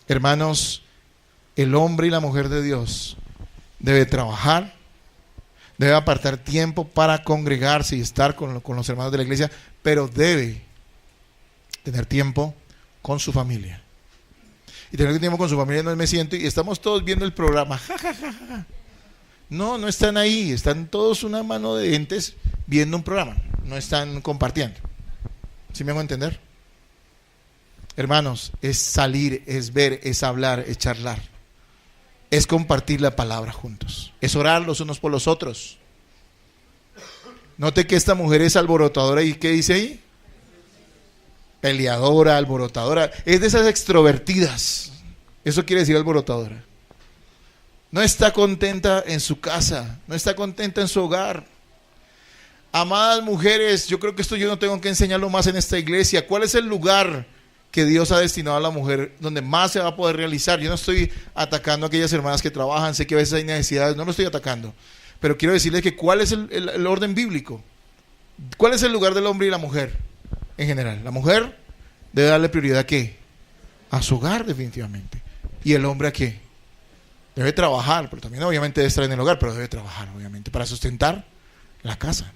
Hermanos, el hombre y la mujer de Dios debe trabajar, debe apartar tiempo para congregarse y estar con los hermanos de la iglesia, pero debe tener tiempo con su familia. Y tener tiempo con su familia no es me siento y estamos todos viendo el programa. Ja, ja, ja, ja. No están ahí, están todos una mano de entes viendo un programa, no están compartiendo. ¿Sí me hago entender? Hermanos, es salir, es ver, es hablar, es charlar, es compartir la palabra juntos, es orar los unos por los otros. Note que esta mujer es alborotadora. ¿Y qué dice ahí? Peleadora, alborotadora. Es de esas extrovertidas. Eso quiere decir alborotadora. No está contenta en su casa, no está contenta en su hogar. Amadas mujeres, yo creo que esto yo no tengo que enseñarlo más en esta iglesia. ¿Cuál es el lugar que Dios ha destinado a la mujer donde más se va a poder realizar? Yo no estoy atacando a aquellas hermanas que trabajan, sé que a veces hay necesidades, no lo estoy atacando, pero quiero decirles que ¿cuál es el orden bíblico? ¿Cuál es el lugar del hombre y la mujer en general? La mujer debe darle prioridad ¿a qué? A su hogar, definitivamente. ¿Y el hombre a qué? Debe trabajar, pero también obviamente debe estar en el hogar, pero debe trabajar obviamente para sustentar la casa.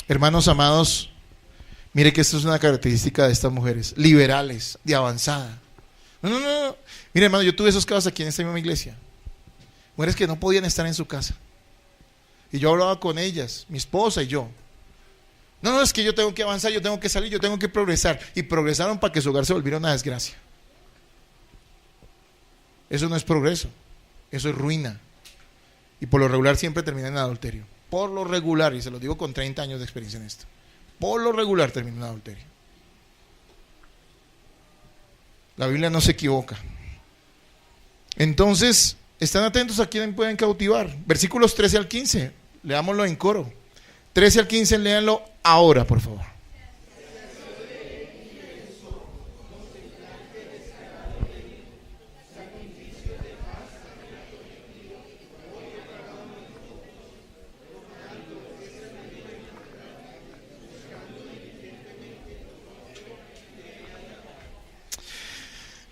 Hermanos amados, mire que esto es una característica de estas mujeres, liberales, de avanzada. No. Mire, hermano, yo tuve esos casos aquí en esta misma iglesia. Mujeres que no podían estar en su casa. Y yo hablaba con ellas, mi esposa y yo. No, es que yo tengo que avanzar, yo tengo que salir, yo tengo que progresar. Y progresaron para que su hogar se volviera una desgracia. Eso no es progreso, eso es ruina. Y por lo regular siempre termina en adulterio. Por lo regular, y se lo digo con 30 años de experiencia en esto. Por lo regular termina en adulterio. La Biblia no se equivoca. Entonces, están atentos a quién pueden cautivar. Versículos 13 al 15. Leámoslo en coro. 13 al 15, léanlo ahora, por favor.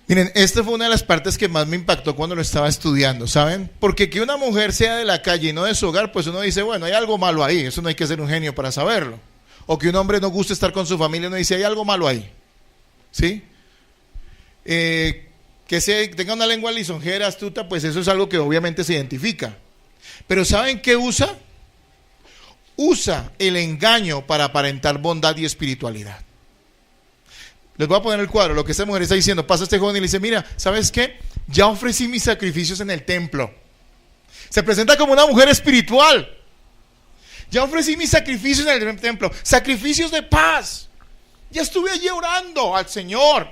Miren, esta fue una de las partes que más me impactó cuando lo estaba estudiando, ¿saben? Porque que una mujer sea de la calle y no de su hogar, pues uno dice, bueno, hay algo malo ahí, eso no hay que ser un genio para saberlo. O que un hombre no guste estar con su familia, uno dice, hay algo malo ahí, ¿sí? Que tenga una lengua lisonjera, astuta, pues eso es algo que obviamente se identifica. Pero ¿saben qué usa? Usa el engaño para aparentar bondad y espiritualidad. Les voy a poner el cuadro, lo que esta mujer está diciendo. Pasa este joven y le dice, mira, ¿sabes qué? Ya ofrecí mis sacrificios en el templo. Se presenta como una mujer espiritual. Ya ofrecí mis sacrificios en el templo. Sacrificios de paz. Ya estuve allí orando al Señor.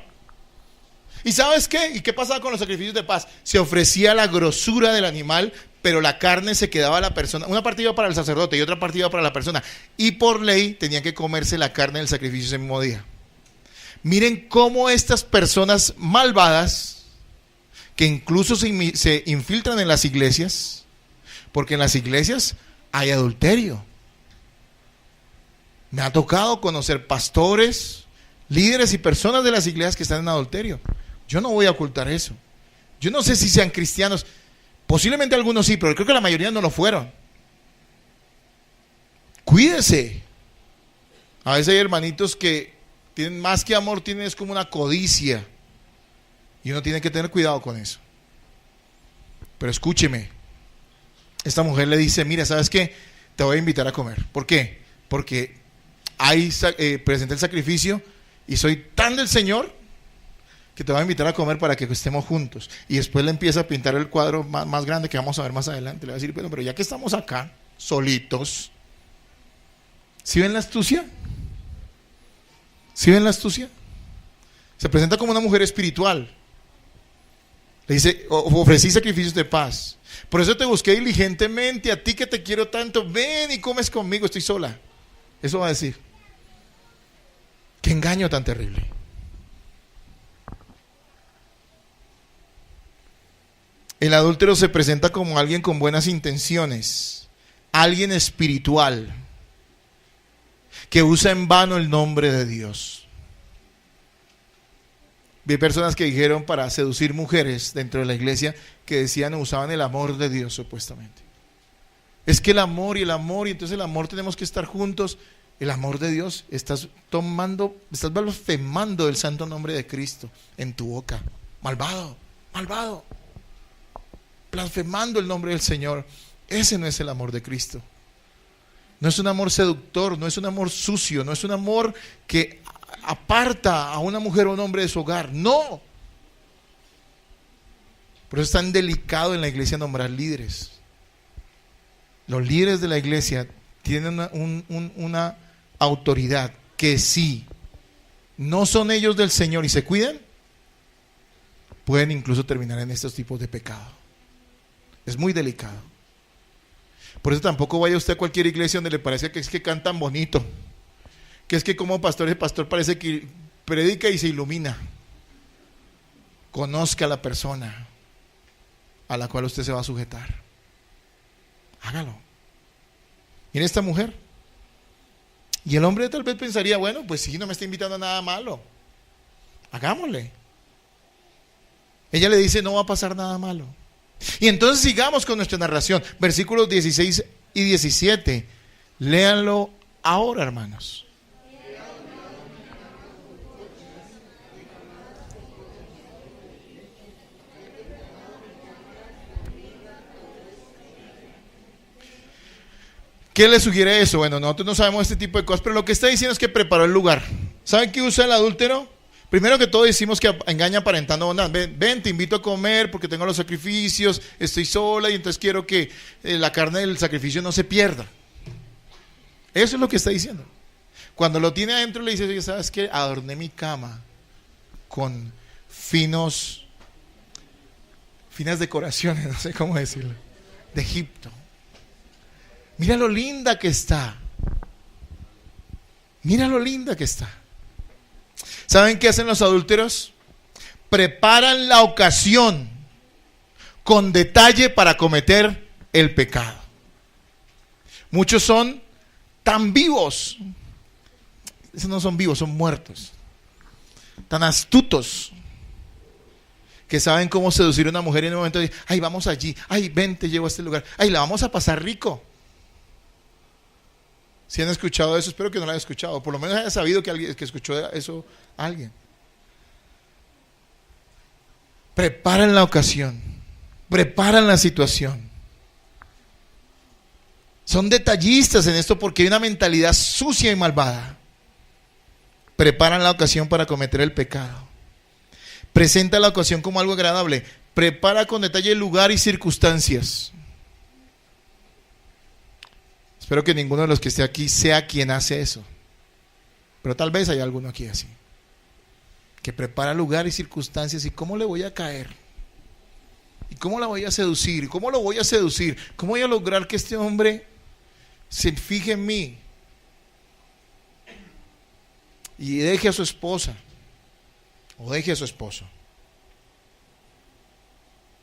¿Y sabes qué? ¿Y qué pasaba con los sacrificios de paz? Se ofrecía la grosura del animal, pero la carne se quedaba a la persona. Una parte iba para el sacerdote y otra parte iba para la persona. Y por ley tenían que comerse la carne del sacrificio ese mismo día. Miren cómo estas personas malvadas, que incluso se infiltran en las iglesias, porque en las iglesias hay adulterio. Me ha tocado conocer pastores, líderes y personas de las iglesias que están en adulterio. Yo no voy a ocultar eso. Yo no sé si sean cristianos, posiblemente algunos sí, pero creo que la mayoría no lo fueron. Cuídese. A veces hay hermanitos que tienen más que amor, tienen es como una codicia. Y uno tiene que tener cuidado con eso. Pero escúcheme. Esta mujer le dice, mira, ¿sabes qué? Te voy a invitar a comer. ¿Por qué? Porque ahí presenté el sacrificio y soy tan del Señor que te voy a invitar a comer para que estemos juntos. Y después le empieza a pintar el cuadro más grande que vamos a ver más adelante. Le va a decir, bueno, pero ya que estamos acá, solitos, ¿sí ven la astucia? ¿Sí ven la astucia? Se presenta como una mujer espiritual. Le dice, ofrecí sacrificios de paz. Por eso te busqué diligentemente, a ti que te quiero tanto. Ven y comes conmigo, estoy sola. Eso va a decir. Qué engaño tan terrible. El adúltero se presenta como alguien con buenas intenciones, alguien espiritual, que usa en vano el nombre de Dios. Vi personas que dijeron para seducir mujeres dentro de la iglesia que decían, usaban el amor de Dios supuestamente. Es que el amor y entonces el amor tenemos que estar juntos. El amor de Dios, estás blasfemando el santo nombre de Cristo en tu boca. Malvado, malvado. Blasfemando el nombre del Señor. Ese no es el amor de Cristo. No es un amor seductor, no es un amor sucio, no es un amor que aparta a una mujer o un hombre de su hogar. No. Por eso es tan delicado en la iglesia nombrar líderes. Los líderes de la iglesia tienen una autoridad que si no son ellos del Señor y se cuidan, pueden incluso terminar en estos tipos de pecado. Es muy delicado. Por eso tampoco vaya usted a cualquier iglesia donde le parezca que es que cantan bonito, que es que como pastor, el pastor parece que predica y se ilumina. Conozca a la persona a la cual usted se va a sujetar. Hágalo. Mire esta mujer. Y el hombre tal vez pensaría, bueno, pues sí, no me está invitando a nada malo. Hagámosle. Ella le dice, no va a pasar nada malo. Y entonces sigamos con nuestra narración. Versículos 16 y 17. Léanlo ahora, hermanos. ¿Qué le sugiere eso? Bueno, nosotros no sabemos este tipo de cosas, pero lo que está diciendo es que preparó el lugar. ¿Saben qué usa el adúltero? Primero que todo decimos que engaña aparentando bondad. Ven, te invito a comer porque tengo los sacrificios, estoy sola y entonces quiero que la carne del sacrificio no se pierda. Eso es lo que está diciendo. Cuando lo tiene adentro le dice, ¿sabes qué? Adorné mi cama con finas decoraciones, no sé cómo decirlo, de Egipto. Mira lo linda que está. Mira lo linda que está. ¿Saben qué hacen los adúlteros? Preparan la ocasión con detalle para cometer el pecado. Muchos son tan vivos. Esos no son vivos, son muertos. Tan astutos que saben cómo seducir a una mujer y en un momento dicen, ay, vamos allí, ay, ven, te llevo a este lugar, ay, la vamos a pasar rico. Si han escuchado eso, espero que no lo hayan escuchado, por lo menos haya sabido que alguien que escuchó eso, alguien. Preparan la ocasión, preparan la situación. Son detallistas en esto porque hay una mentalidad sucia y malvada. Preparan la ocasión para cometer el pecado. Presenta la ocasión como algo agradable. Prepara con detalle el lugar y circunstancias. Espero que ninguno de los que esté aquí sea quien hace eso. Pero tal vez hay alguno aquí así. Que prepara lugar y circunstancias y cómo le voy a caer. Y cómo la voy a seducir. ¿Cómo lo voy a seducir? ¿Cómo voy a lograr que este hombre se fije en mí? Y deje a su esposa. O deje a su esposo.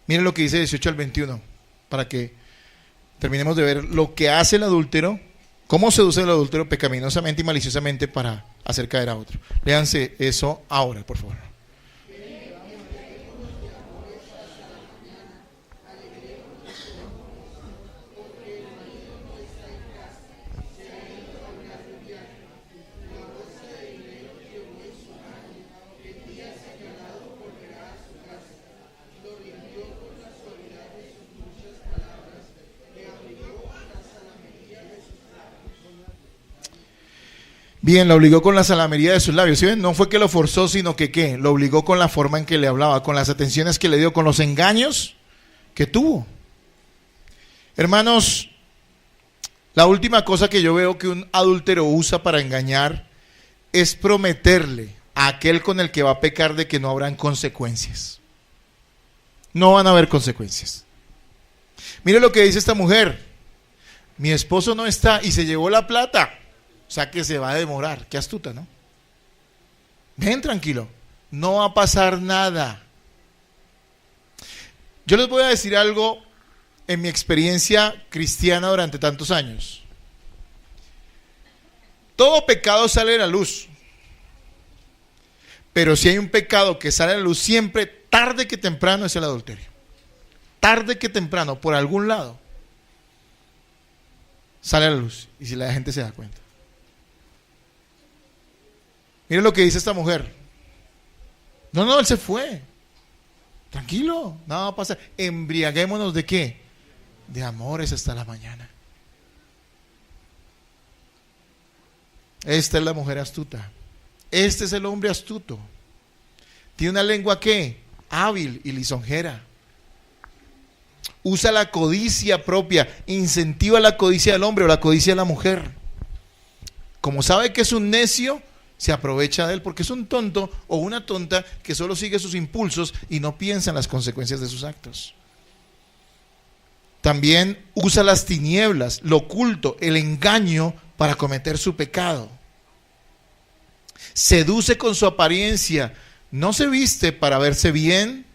Miren lo que dice 18 al 21. Para que terminemos de ver lo que hace el adúltero. Cómo seduce el adúltero pecaminosamente y maliciosamente para hacer caer a otro. Léanse eso ahora, por favor. Bien, lo obligó con la salamería de sus labios. ¿Sí ven? No fue que lo forzó, sino que ¿qué? Lo obligó con la forma en que le hablaba, con las atenciones que le dio, con los engaños que tuvo. Hermanos, la última cosa que yo veo que un adúltero usa para engañar es prometerle a aquel con el que va a pecar de que no habrán consecuencias. No van a haber consecuencias. Mire lo que dice esta mujer. Mi esposo no está y se llevó la plata. O sea que se va a demorar. Qué astuta, ¿no? Ven tranquilo. No va a pasar nada. Yo les voy a decir algo en mi experiencia cristiana durante tantos años. Todo pecado sale a la luz. Pero si hay un pecado que sale a la luz siempre, tarde que temprano, es el adulterio. Tarde que temprano, por algún lado, sale a la luz. Y si la gente se da cuenta. Miren lo que dice esta mujer. No, él se fue. Tranquilo, nada va a pasar. Embriaguémonos ¿de qué? De amores hasta la mañana. Esta es la mujer astuta. Este es el hombre astuto. Tiene una lengua ¿qué? Hábil y lisonjera. Usa la codicia propia, incentiva la codicia del hombre o la codicia de la mujer. Como sabe que es un necio, se aprovecha de él porque es un tonto o una tonta que solo sigue sus impulsos y no piensa en las consecuencias de sus actos. También usa las tinieblas, lo oculto, el engaño para cometer su pecado. Seduce con su apariencia, no se viste para verse bien,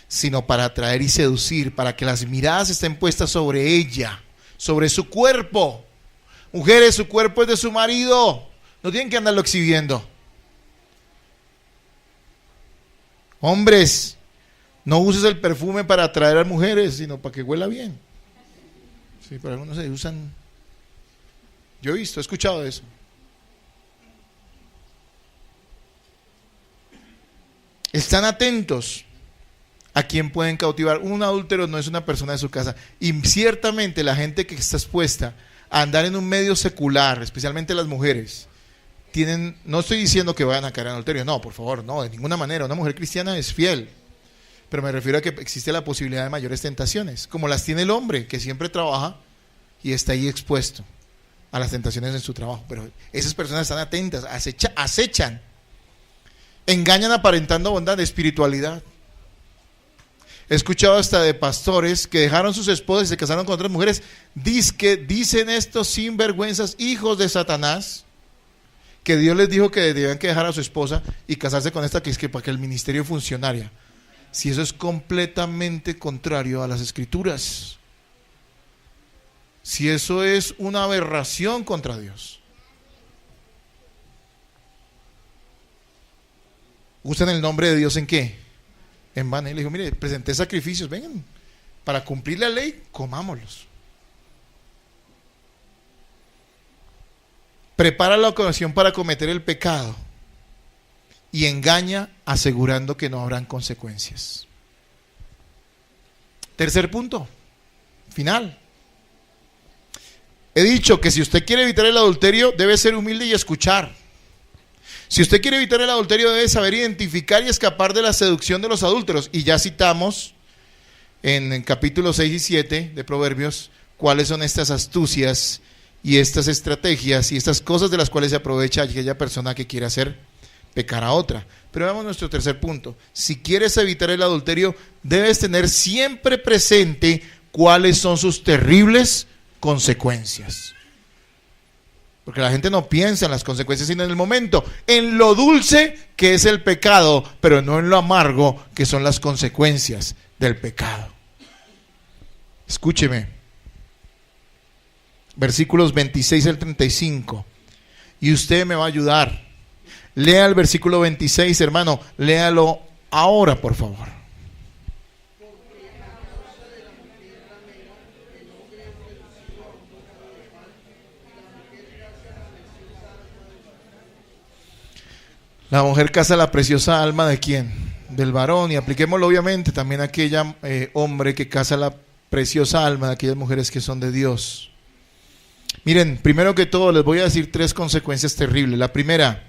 sino para atraer y seducir, para que las miradas estén puestas sobre ella, sobre su cuerpo. Mujeres, su cuerpo es de su marido. No tienen que andarlo exhibiendo. Hombres, no uses el perfume para atraer a mujeres, sino para que huela bien. Sí, pero algunos se usan. Yo he visto, he escuchado eso. Están atentos a quién pueden cautivar. Un adúltero no es una persona de su casa. Y ciertamente la gente que está expuesta a andar en un medio secular, especialmente las mujeres, no estoy diciendo que vayan a caer en adulterio, no, por favor, no, de ninguna manera. Una mujer cristiana es fiel, pero me refiero a que existe la posibilidad de mayores tentaciones, como las tiene el hombre, que siempre trabaja y está ahí expuesto a las tentaciones en su trabajo. Pero esas personas están atentas, acechan, engañan aparentando bondad, espiritualidad. He escuchado hasta de pastores que dejaron sus esposas y se casaron con otras mujeres. Dicen estos sinvergüenzas, hijos de Satanás, que Dios les dijo que debían que dejar a su esposa y casarse con esta, que es que para que el ministerio funcionara. Si eso es completamente contrario a las Escrituras. Si eso es una aberración contra Dios. ¿Usan el nombre de Dios en qué? En vano. Y le dijo, mire, presenté sacrificios, vengan, para cumplir la ley, comámoslos. Prepara la ocasión para cometer el pecado y engaña asegurando que no habrán consecuencias. Tercer punto, final. He dicho que si usted quiere evitar el adulterio, debe ser humilde y escuchar. Si usted quiere evitar el adulterio, debe saber identificar y escapar de la seducción de los adúlteros. Y ya citamos en capítulos 6 y 7 de Proverbios cuáles son estas astucias y estas estrategias y estas cosas de las cuales se aprovecha aquella persona que quiere hacer pecar a otra. Pero veamos nuestro tercer punto. Si quieres evitar el adulterio, debes tener siempre presente cuáles son sus terribles consecuencias. Porque la gente no piensa en las consecuencias sino en el momento, en lo dulce que es el pecado, pero no en lo amargo que son las consecuencias del pecado. Escúcheme. Versículos 26 al 35. Y usted me va a ayudar. Lea el versículo 26, hermano. Léalo ahora, por favor. La mujer caza la preciosa alma ¿de quién? Del varón. Y apliquémoslo obviamente también a aquella hombre que caza la preciosa alma de aquellas mujeres que son de Dios. Miren, primero que todo les voy a decir 3 consecuencias terribles. La primera,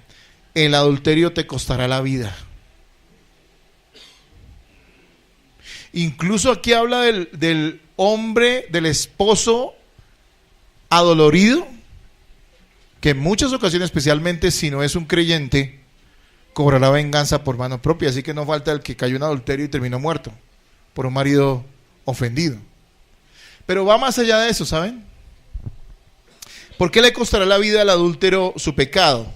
el adulterio te costará la vida. Incluso aquí habla del hombre, del esposo adolorido, que en muchas ocasiones, especialmente si no es un creyente, cobrará venganza por mano propia. Así que no falta el que cayó en adulterio y terminó muerto por un marido ofendido. Pero va más allá de eso, ¿saben? ¿Por qué le costará la vida al adúltero su pecado?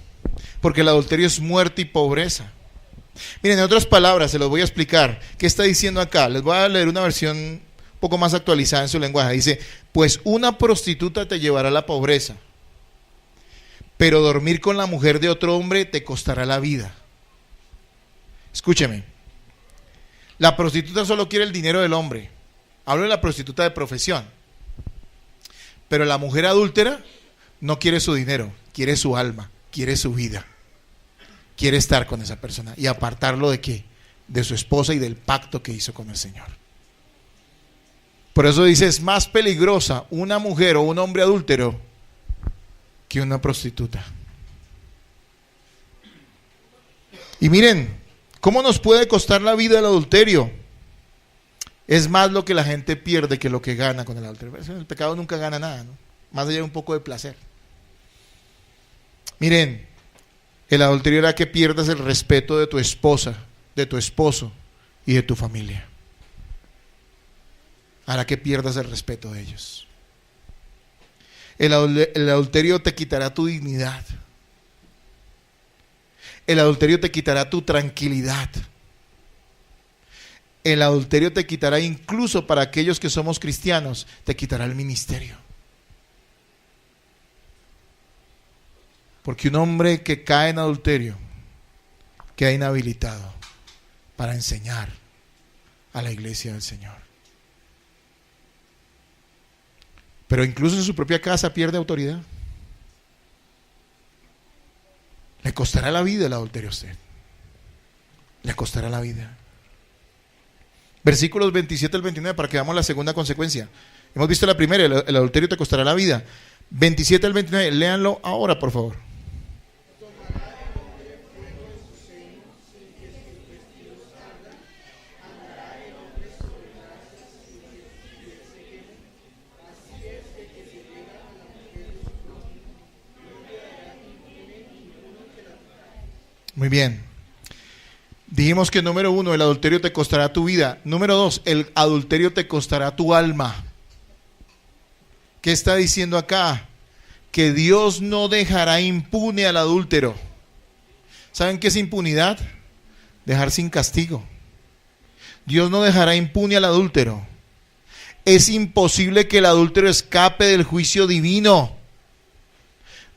Porque el adulterio es muerte y pobreza. Miren, en otras palabras, se los voy a explicar. ¿Qué está diciendo acá? Les voy a leer una versión un poco más actualizada en su lenguaje. Dice, pues una prostituta te llevará a la pobreza, pero dormir con la mujer de otro hombre te costará la vida. Escúcheme. La prostituta solo quiere el dinero del hombre. Hablo de la prostituta de profesión. Pero la mujer adúltera no quiere su dinero, quiere su alma, quiere su vida. Quiere estar con esa persona y apartarlo ¿de qué? De su esposa y del pacto que hizo con el Señor. Por eso dice, es más peligrosa una mujer o un hombre adúltero que una prostituta. Y miren, ¿cómo nos puede costar la vida el adulterio? Es más lo que la gente pierde que lo que gana con el adulterio. El pecado nunca gana nada, ¿no? Más allá de un poco de placer. Miren, el adulterio hará que pierdas el respeto de tu esposa, de tu esposo y de tu familia. Hará que pierdas el respeto de ellos. El adulterio te quitará tu dignidad. El adulterio te quitará tu tranquilidad. El adulterio te quitará, incluso para aquellos que somos cristianos, te quitará el ministerio. Porque un hombre que cae en adulterio queda inhabilitado para enseñar a la iglesia del Señor. Pero incluso en su propia casa pierde autoridad. Le costará la vida el adulterio a usted. Le costará la vida. Versículos 27 al 29 para que veamos la segunda consecuencia. Hemos visto la primera, el adulterio te costará la vida. 27 al 29, léanlo ahora, por favor. Muy bien. Dijimos que número 1, el adulterio te costará tu vida. Número 2, el adulterio te costará tu alma. ¿Qué está diciendo acá? Que Dios no dejará impune al adúltero. ¿Saben qué es impunidad? Dejar sin castigo. Dios no dejará impune al adúltero. Es imposible que el adúltero escape del juicio divino.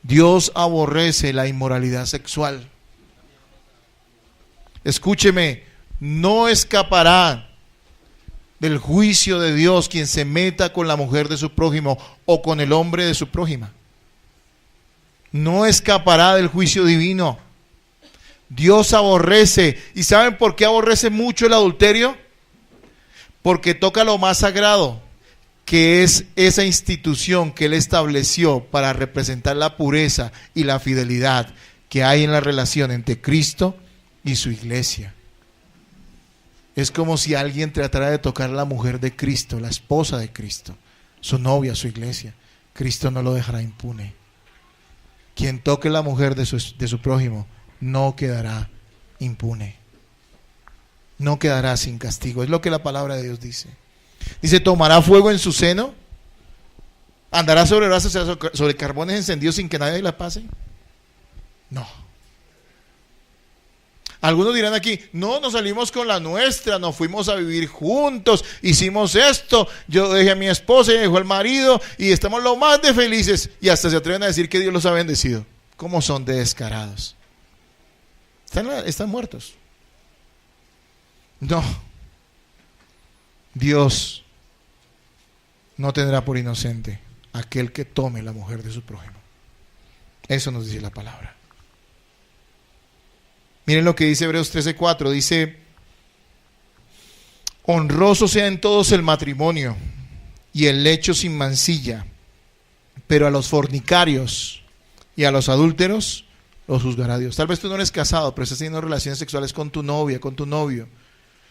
Dios aborrece la inmoralidad sexual. Escúcheme, no escapará del juicio de Dios quien se meta con la mujer de su prójimo o con el hombre de su prójima. No escapará del juicio divino. Dios aborrece. ¿Y saben por qué aborrece mucho el adulterio? Porque toca lo más sagrado, que es esa institución que Él estableció para representar la pureza y la fidelidad que hay en la relación entre Cristo y su iglesia. Es como si alguien tratara de tocar a la mujer de Cristo, la esposa de Cristo, su novia, su iglesia. Cristo no lo dejará impune. Quien toque a la mujer de su prójimo no quedará impune. No quedará sin castigo. Es lo que la palabra de Dios dice. Dice, tomará fuego en su seno, andará sobre brasas, sobre carbones encendidos sin que nadie la pase. No. Algunos dirán aquí, no, nos salimos con la nuestra, nos fuimos a vivir juntos, hicimos esto, yo dejé a mi esposa y dejó al marido y estamos lo más de felices, y hasta se atreven a decir que Dios los ha bendecido. ¿Cómo son de descarados? Están muertos. No. Dios no tendrá por inocente aquel que tome la mujer de su prójimo. Eso nos dice la palabra. Miren lo que dice Hebreos 13:4. Dice, honroso sea en todos el matrimonio y el lecho sin mancilla, pero a los fornicarios y a los adúlteros los juzgará Dios. Tal vez tú no eres casado, pero estás teniendo relaciones sexuales con tu novia, con tu novio,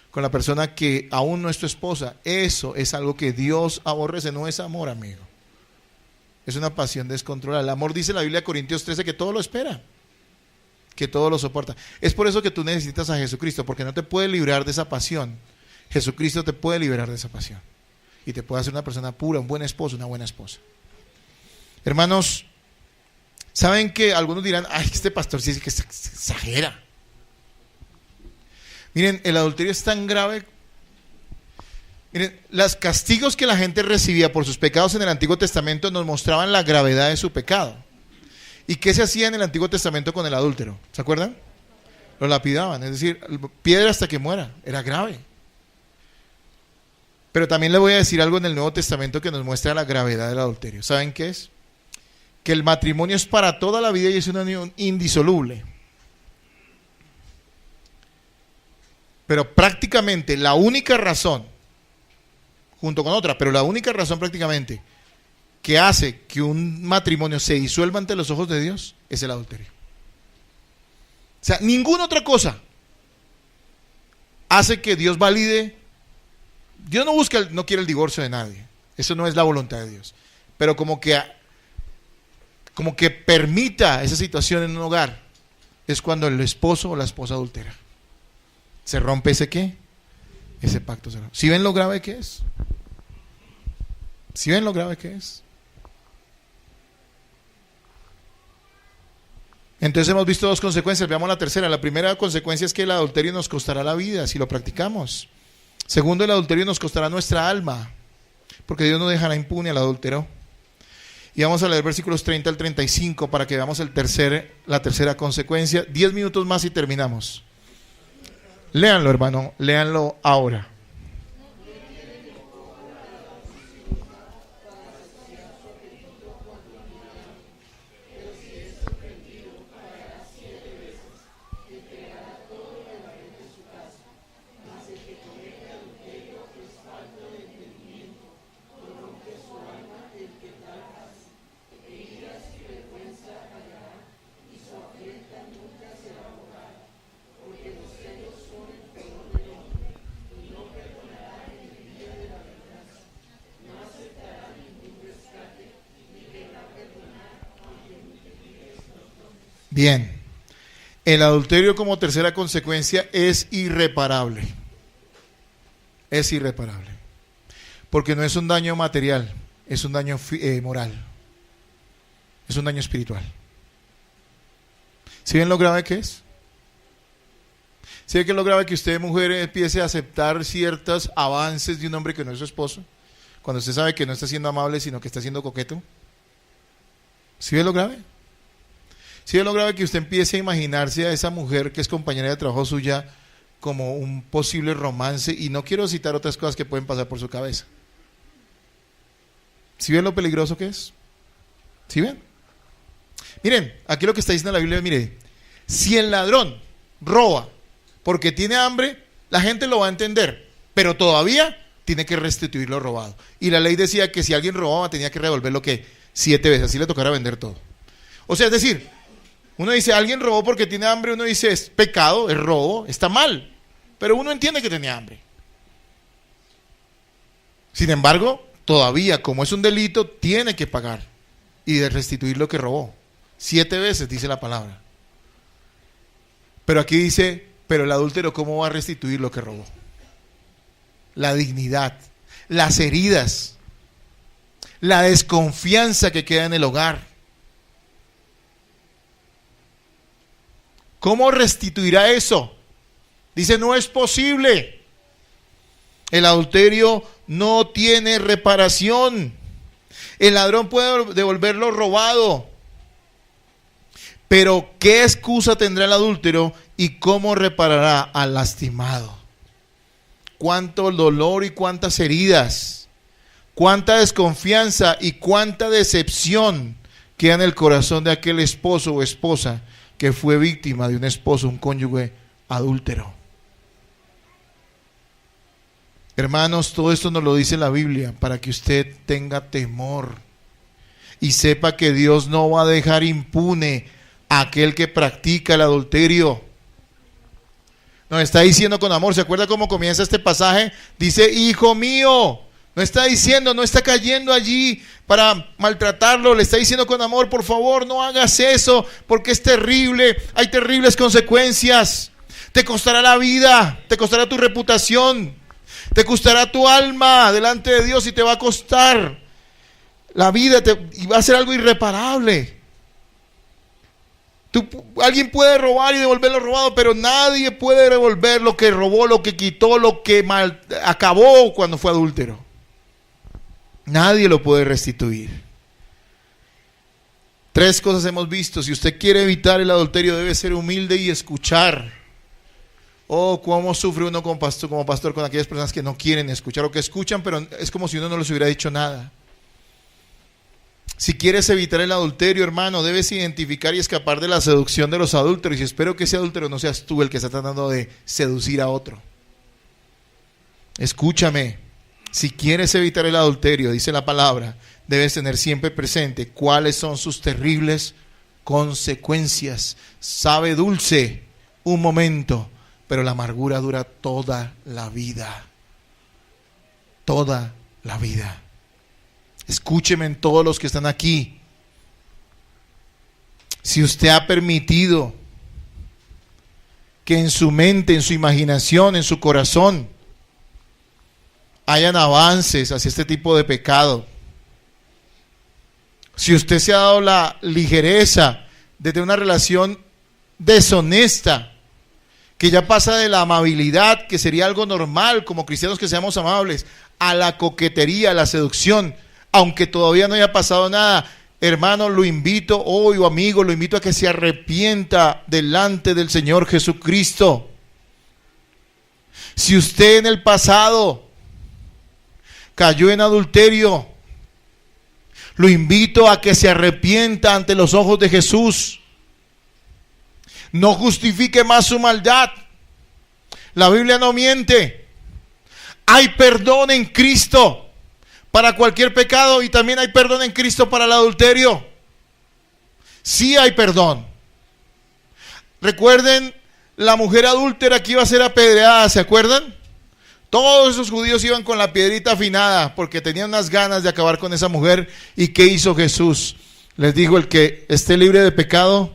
con la persona que aún no es tu esposa. Eso es algo que Dios aborrece. No es amor, amigo. Es una pasión descontrolada. El amor, dice la Biblia, Corintios 13, que todo lo espera, que todo lo soporta. Es por eso que tú necesitas a Jesucristo, porque no te puede librar de esa pasión. Jesucristo te puede liberar de esa pasión y te puede hacer una persona pura, un buen esposo, una buena esposa. Hermanos, ¿saben que algunos dirán, ay, este pastor sí es que exagera? Miren, el adulterio es tan grave. Miren, los castigos que la gente recibía por sus pecados en el Antiguo Testamento nos mostraban la gravedad de su pecado. ¿Y qué se hacía en el Antiguo Testamento con el adúltero? ¿Se acuerdan? Lo lapidaban, es decir, piedra hasta que muera. Era grave. Pero también le voy a decir algo en el Nuevo Testamento que nos muestra la gravedad del adulterio. ¿Saben qué es? Que el matrimonio es para toda la vida y es una unión indisoluble. Pero prácticamente la única razón, junto con otra, pero la única razón prácticamente que hace que un matrimonio se disuelva ante los ojos de Dios es el adulterio. O sea, ninguna otra cosa hace que Dios valide. Dios no quiere el divorcio de nadie. Eso no es la voluntad de Dios. Pero como que permita esa situación en un hogar es cuando el esposo o la esposa adultera. Se rompe ese ¿qué? Ese pacto. ¿Sí ven lo grave que es? ¿Sí ven lo grave que es? Entonces hemos visto dos consecuencias. Veamos la tercera. La primera consecuencia es que el adulterio nos costará la vida si lo practicamos. Segundo, el adulterio nos costará nuestra alma, porque Dios no dejará impune al adúltero. Y vamos a leer versículos 30 al 35 para que veamos la tercera consecuencia. 10 minutos más y terminamos. Léanlo, hermano, léanlo ahora. Bien, El adulterio como tercera consecuencia es irreparable. Es irreparable. Porque no es un daño material, es un daño moral. Es un daño espiritual. ¿Sí ven lo grave que es? ¿Sí ven que es lo grave que usted, mujer, empiece a aceptar ciertos avances de un hombre que no es su esposo? Cuando usted sabe que no está siendo amable, sino que está siendo coqueto. ¿Sí ven lo grave? ¿Sí ven lo grave que usted empiece a imaginarse a esa mujer que es compañera de trabajo suya como un posible romance? Y no quiero citar otras cosas que pueden pasar por su cabeza. ¿Sí ven lo peligroso que es? ¿Sí ven? Miren, aquí lo que está diciendo la Biblia, mire, si el ladrón roba porque tiene hambre, la gente lo va a entender, pero todavía tiene que restituir lo robado. Y la ley decía que si alguien robaba tenía que devolverlo, ¿qué? 7 veces, así le tocara vender todo. O sea, es decir, uno dice, alguien robó porque tiene hambre, uno dice, es pecado, es robo, está mal, pero uno entiende que tenía hambre. Sin embargo, todavía, como es un delito, tiene que pagar y de restituir lo que robó. 7 veces, dice la palabra. Pero aquí dice, pero el adúltero, ¿cómo va a restituir lo que robó? La dignidad, las heridas, la desconfianza que queda en el hogar. ¿Cómo restituirá eso? Dice, no es posible. El adulterio no tiene reparación. El ladrón puede devolver lo robado, pero ¿qué excusa tendrá el adúltero y cómo reparará al lastimado? Cuánto dolor y cuántas heridas, cuánta desconfianza y cuánta decepción queda en el corazón de aquel esposo o esposa que fue víctima de un esposo, un cónyuge adúltero. Hermanos, todo esto nos lo dice la Biblia para que usted tenga temor y sepa que Dios no va a dejar impune a aquel que practica el adulterio. Nos está diciendo con amor. ¿Se acuerda cómo comienza este pasaje? Dice, hijo mío. No está diciendo, no está cayendo allí para maltratarlo. Le está diciendo con amor, por favor, no hagas eso, porque es terrible. Hay terribles consecuencias. Te costará la vida, te costará tu reputación, te costará tu alma delante de Dios y te va a costar la vida y va a ser algo irreparable. Alguien puede robar y devolver lo robado, pero nadie puede devolver lo que robó, lo que quitó, lo que acabó cuando fue adúltero. Nadie lo puede restituir. 3 cosas hemos visto. Si usted quiere evitar el adulterio, debe ser humilde y escuchar. Oh, cómo sufre uno como pastor con aquellas personas que no quieren escuchar o que escuchan, pero es como si uno no les hubiera dicho nada. Si quieres evitar el adulterio, hermano, debes identificar y escapar de la seducción de los adúlteros. Y espero que ese adúltero no seas tú el que está tratando de seducir a otro. Escúchame. Si quieres evitar el adulterio, dice la palabra, debes tener siempre presente cuáles son sus terribles consecuencias. Sabe dulce un momento, pero la amargura dura toda la vida. Toda la vida. Escúcheme en todos los que están aquí. Si usted ha permitido que en su mente, en su imaginación, en su corazón hayan avances hacia este tipo de pecado, si usted se ha dado la ligereza de tener una relación deshonesta, que ya pasa de la amabilidad, que sería algo normal como cristianos que seamos amables, a la coquetería, a la seducción, aunque todavía no haya pasado nada, hermano, lo invito hoy, o amigo, lo invito a que se arrepienta delante del Señor Jesucristo. Si usted en el pasado cayó en adulterio, lo invito a que se arrepienta ante los ojos de Jesús. No justifique más su maldad. La Biblia no miente. Hay perdón en Cristo para cualquier pecado y también hay perdón en Cristo para el adulterio. Sí hay perdón. Recuerden la mujer adúltera que iba a ser apedreada, ¿se acuerdan? Todos esos judíos iban con la piedrita afinada porque tenían unas ganas de acabar con esa mujer. ¿Y qué hizo Jesús? Les dijo, el que esté libre de pecado,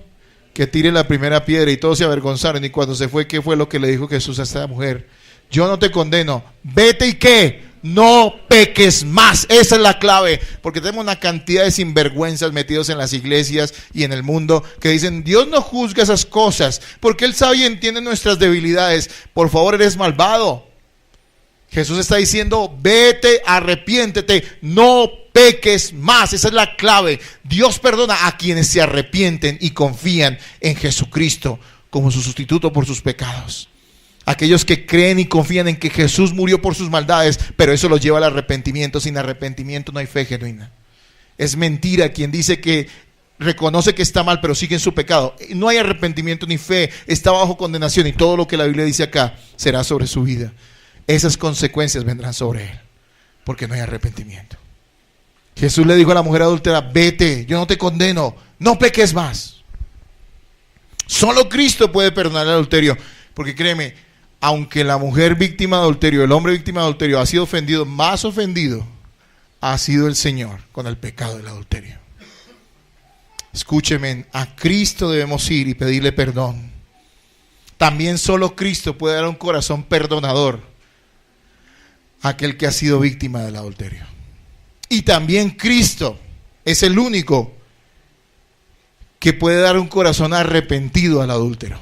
que tire la primera piedra, y todos se avergonzaron. Y cuando se fue, ¿qué fue lo que le dijo Jesús a esta mujer? Yo no te condeno, vete y ¿qué? No peques más. Esa es la clave, porque tenemos una cantidad de sinvergüenzas metidos en las iglesias y en el mundo que dicen, Dios no juzga esas cosas, porque Él sabe y entiende nuestras debilidades. Por favor, eres malvado. Jesús está diciendo, vete, arrepiéntete, no peques más. Esa es la clave. Dios perdona a quienes se arrepienten y confían en Jesucristo como su sustituto por sus pecados. Aquellos que creen y confían en que Jesús murió por sus maldades, pero eso los lleva al arrepentimiento. Sin arrepentimiento no hay fe genuina. Es mentira quien dice que reconoce que está mal, pero sigue en su pecado. No hay arrepentimiento ni fe, está bajo condenación, y todo lo que la Biblia dice acá será sobre su vida. Esas consecuencias vendrán sobre él, porque no hay arrepentimiento. Jesús le dijo a la mujer adúltera, vete, yo no te condeno, no peques más. Solo Cristo puede perdonar el adulterio, porque créeme, aunque la mujer víctima de adulterio, el hombre víctima de adulterio ha sido ofendido, más ofendido ha sido el Señor con el pecado del adulterio. Escúcheme, a Cristo debemos ir y pedirle perdón. También solo Cristo puede dar un corazón perdonador a aquel que ha sido víctima del adulterio. Y también Cristo es el único que puede dar un corazón arrepentido al adúltero.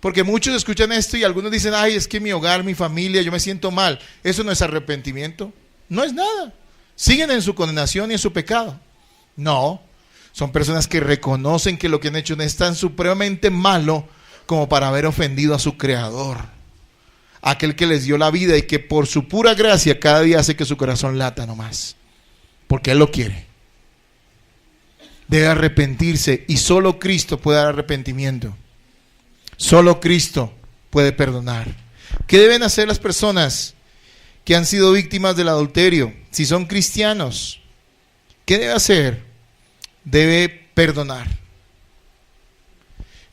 Porque muchos escuchan esto y algunos dicen, ay, es que mi hogar, mi familia, yo me siento mal. Eso no es arrepentimiento, no es nada. Siguen en su condenación y en su pecado. No, son personas que reconocen que lo que han hecho no es tan supremamente malo como para haber ofendido a su Creador, aquel que les dio la vida y que por su pura gracia cada día hace que su corazón lata nomás, porque Él lo quiere. Debe arrepentirse, y solo Cristo puede dar arrepentimiento. Solo Cristo puede perdonar. ¿Qué deben hacer las personas que han sido víctimas del adulterio? Si son cristianos, ¿qué debe hacer? Debe perdonar.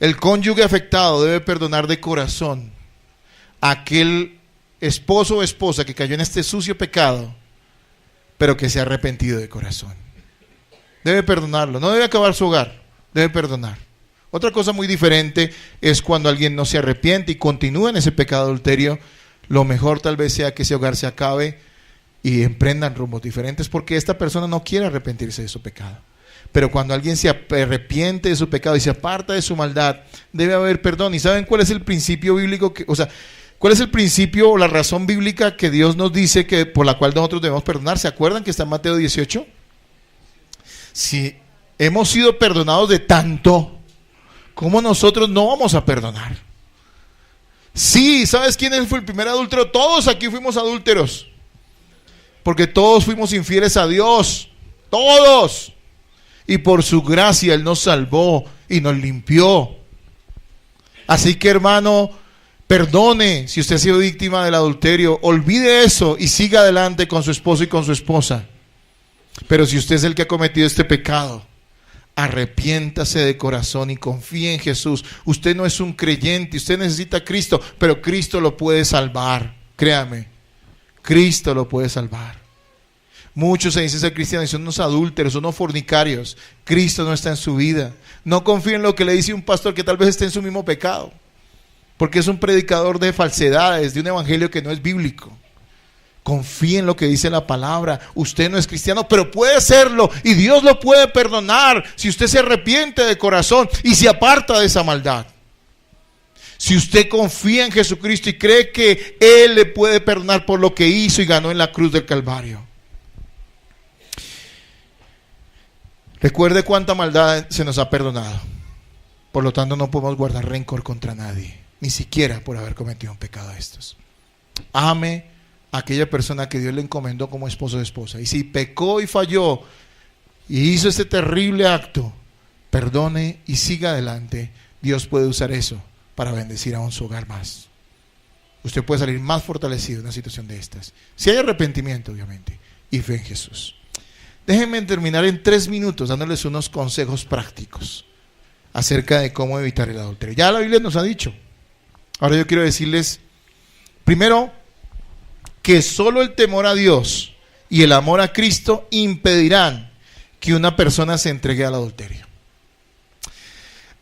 El cónyuge afectado debe perdonar de corazón a aquel esposo o esposa que cayó en este sucio pecado, pero que se ha arrepentido de corazón. Debe perdonarlo, no debe acabar su hogar, debe perdonar. Otra cosa muy diferente es cuando alguien no se arrepiente y continúa en ese pecado de adulterio. Lo mejor tal vez sea que ese hogar se acabe y emprendan rumbos diferentes, porque esta persona no quiere arrepentirse de su pecado. Pero cuando alguien se arrepiente de su pecado y se aparta de su maldad, debe haber perdón. ¿Y saben cuál es el principio bíblico? ¿Cuál es el principio o la razón bíblica que Dios nos dice que por la cual nosotros debemos perdonar? ¿Se acuerdan que está en Mateo 18? Si hemos sido perdonados de tanto, ¿cómo nosotros no vamos a perdonar? Sí, ¿sabes quién fue el primer adúltero? Todos aquí fuimos adúlteros, porque todos fuimos infieles a Dios, todos. Y por su gracia Él nos salvó y nos limpió. Así que, hermano, perdone si usted ha sido víctima del adulterio, olvide eso y siga adelante con su esposo y con su esposa. Pero si usted es el que ha cometido este pecado, arrepiéntase de corazón y confíe en Jesús. Usted no es un creyente, usted necesita a Cristo, pero Cristo lo puede salvar. Créame, Cristo lo puede salvar. Muchos se dicen ser cristianos y son unos adúlteros, son unos fornicarios. Cristo no está en su vida. No confíen en lo que le dice un pastor que tal vez esté en su mismo pecado, porque es un predicador de falsedades, de un evangelio que no es bíblico. Confíe en lo que dice la palabra. Usted no es cristiano, pero puede serlo, y Dios lo puede perdonar si usted se arrepiente de corazón y se aparta de esa maldad. Si usted confía en Jesucristo y cree que Él le puede perdonar por lo que hizo y ganó en la cruz del Calvario. Recuerde cuánta maldad se nos ha perdonado. Por lo tanto, no podemos guardar rencor contra nadie, ni siquiera por haber cometido un pecado de estos. Ame a aquella persona que Dios le encomendó como esposo o esposa. Y si pecó y falló y hizo este terrible acto, perdone y siga adelante. Dios puede usar eso para bendecir a su hogar más. Usted puede salir más fortalecido en una situación de estas, si hay arrepentimiento, obviamente, y fe en Jesús. Déjenme terminar en 3 minutos dándoles unos consejos prácticos acerca de cómo evitar el adulterio. Ya la Biblia nos ha dicho. Ahora yo quiero decirles, primero, que solo el temor a Dios y el amor a Cristo impedirán que una persona se entregue al adulterio.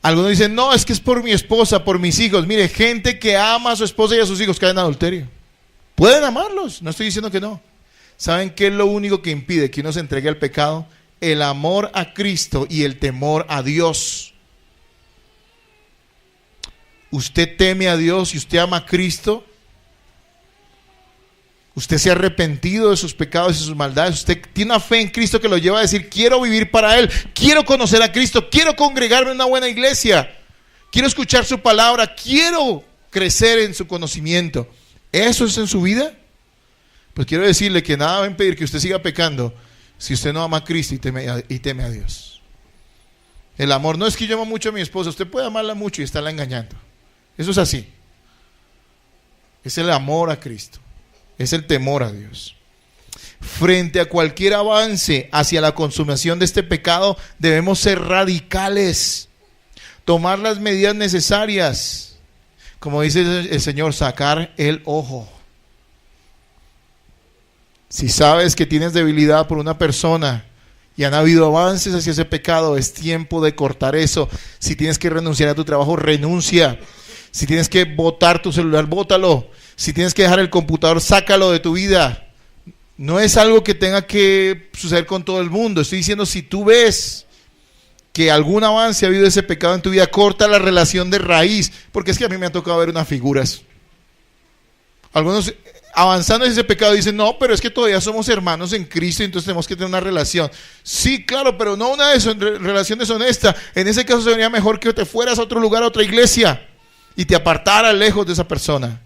Algunos dicen, no, es que es por mi esposa, por mis hijos. Mire, gente que ama a su esposa y a sus hijos cae en adulterio. Pueden amarlos, no estoy diciendo que no. ¿Saben qué es lo único que impide que uno se entregue al pecado? El amor a Cristo y el temor a Dios. Usted teme a Dios y usted ama a Cristo. Usted se ha arrepentido de sus pecados y sus maldades. Usted tiene una fe en Cristo que lo lleva a decir, quiero vivir para Él, quiero conocer a Cristo, quiero congregarme en una buena iglesia, quiero escuchar su palabra, quiero crecer en su conocimiento. ¿Eso es en su vida? Pues quiero decirle que nada va a impedir que usted siga pecando si usted no ama a Cristo y teme a Dios. El amor no es que yo amo mucho a mi esposa. Usted puede amarla mucho y estarla engañando. Eso es así. Es el amor a Cristo. Es el temor a Dios. Frente a cualquier avance hacia la consumación de este pecado, debemos ser radicales, tomar las medidas necesarias. Como dice el Señor, sacar el ojo. Si sabes que tienes debilidad por una persona y han habido avances hacia ese pecado, es tiempo de cortar eso. Si tienes que renunciar a tu trabajo, renuncia. Si tienes que botar tu celular, bótalo. Si tienes que dejar el computador, sácalo de tu vida. No es algo que tenga que suceder con todo el mundo. Estoy diciendo, si tú ves que algún avance ha habido de ese pecado en tu vida, corta la relación de raíz. Porque es que a mí me ha tocado ver unas figuras. Algunos avanzando en ese pecado dicen, no, pero es que todavía somos hermanos en Cristo y entonces tenemos que tener una relación. Sí, claro, pero no una relación deshonesta. En ese caso sería mejor que te fueras a otro lugar, a otra iglesia, y te apartaras lejos de esa persona.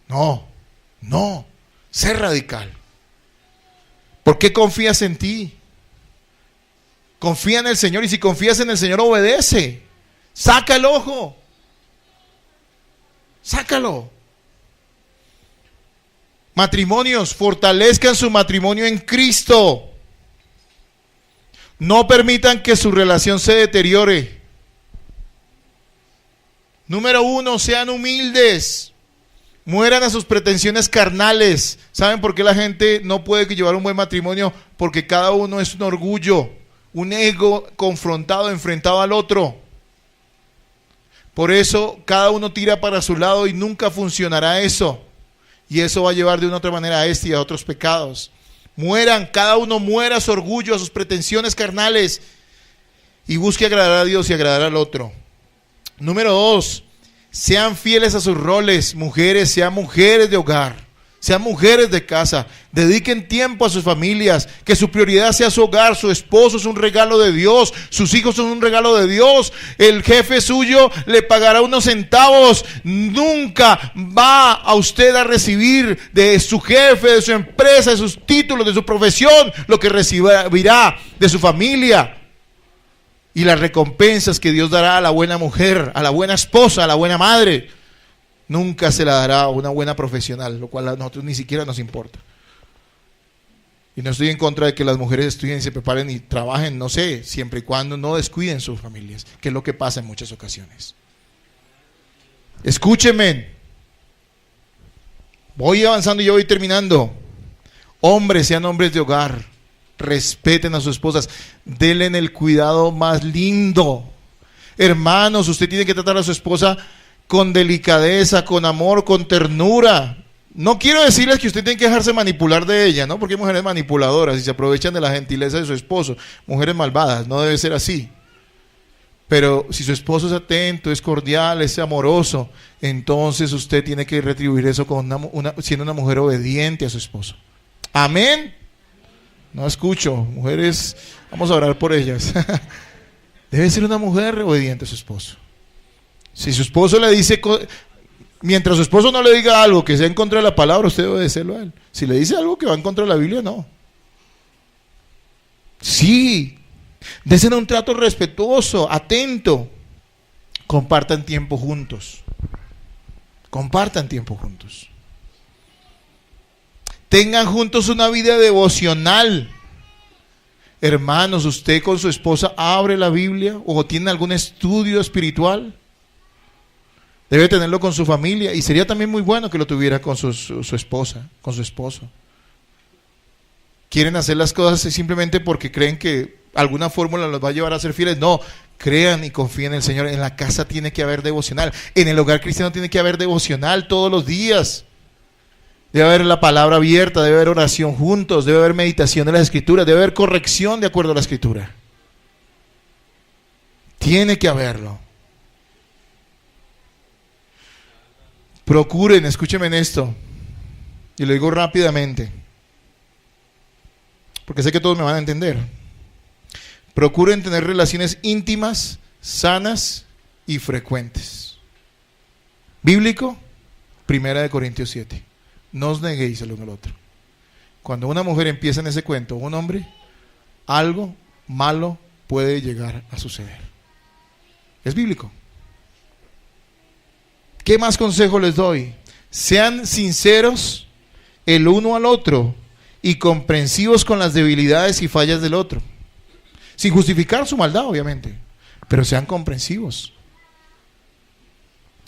No, sé radical. ¿Por qué confías en ti? Confía en el Señor, y si confías en el Señor, obedece. Saca el ojo. Sácalo. Matrimonios, fortalezcan su matrimonio en Cristo. No permitan que su relación se deteriore. Número 1, sean humildes. Mueran a sus pretensiones carnales. ¿Saben por qué la gente no puede llevar un buen matrimonio? Porque cada uno es un orgullo, un ego confrontado, enfrentado al otro. Por eso cada uno tira para su lado y nunca funcionará eso. Y eso va a llevar de una u otra manera a este y a otros pecados. Mueran, cada uno muera a su orgullo, a sus pretensiones carnales, y busque agradar a Dios y agradar al otro. Número 2, sean fieles a sus roles. Mujeres, sean mujeres de hogar, sean mujeres de casa, dediquen tiempo a sus familias, que su prioridad sea su hogar. Su esposo es un regalo de Dios, sus hijos son un regalo de Dios. El jefe suyo le pagará unos centavos, nunca va a usted a recibir de su jefe, de su empresa, de sus títulos, de su profesión, lo que recibirá de su familia. Y las recompensas que Dios dará a la buena mujer, a la buena esposa, a la buena madre, nunca se la dará a una buena profesional, lo cual a nosotros ni siquiera nos importa. Y no estoy en contra de que las mujeres estudien y se preparen y trabajen, no sé, siempre y cuando no descuiden sus familias, que es lo que pasa en muchas ocasiones. Escúchenme. Voy avanzando y yo voy terminando. Hombres, sean hombres de hogar. Respeten a sus esposas. Denle el cuidado más lindo. Hermanos, usted tiene que tratar a su esposa con delicadeza, con amor, con ternura. No quiero decirles que usted tiene que dejarse manipular de ella, ¿no? Porque hay mujeres manipuladoras y se aprovechan de la gentileza de su esposo. Mujeres malvadas, no debe ser así. Pero si su esposo es atento, es cordial, es amoroso, entonces usted tiene que retribuir eso con siendo una mujer obediente a su esposo. Amén. No escucho, mujeres, vamos a orar por ellas. Debe ser una mujer obediente a su esposo. Si su esposo le dice, mientras su esposo no le diga algo que sea en contra de la palabra, usted debe obedecerlo a él. Si le dice algo que va en contra de la Biblia, no. Sí, desen un trato respetuoso, atento. Compartan tiempo juntos. Compartan tiempo juntos. Tengan juntos una vida devocional. Hermanos, ¿usted con su esposa abre la Biblia o tiene algún estudio espiritual? Debe tenerlo con su familia, y sería también muy bueno que lo tuviera con su esposa, con su esposo. Quieren hacer las cosas simplemente porque creen que alguna fórmula los va a llevar a ser fieles. No, crean y confíen en el Señor. En la casa tiene que haber devocional. En el hogar cristiano tiene que haber devocional todos los días. Debe haber la palabra abierta, debe haber oración juntos, debe haber meditación de las Escrituras, debe haber corrección de acuerdo a la Escritura. Tiene que haberlo. Procuren, escúchenme en esto, y lo digo rápidamente, porque sé que todos me van a entender. Procuren tener relaciones íntimas, sanas y frecuentes. Bíblico, 1 Corintios 7. No os neguéis el uno al otro. Cuando una mujer empieza en ese cuento, un hombre, algo malo puede llegar a suceder. Es bíblico. ¿Qué más consejo les doy? Sean sinceros el uno al otro y comprensivos con las debilidades y fallas del otro. Sin justificar su maldad, obviamente, pero sean comprensivos.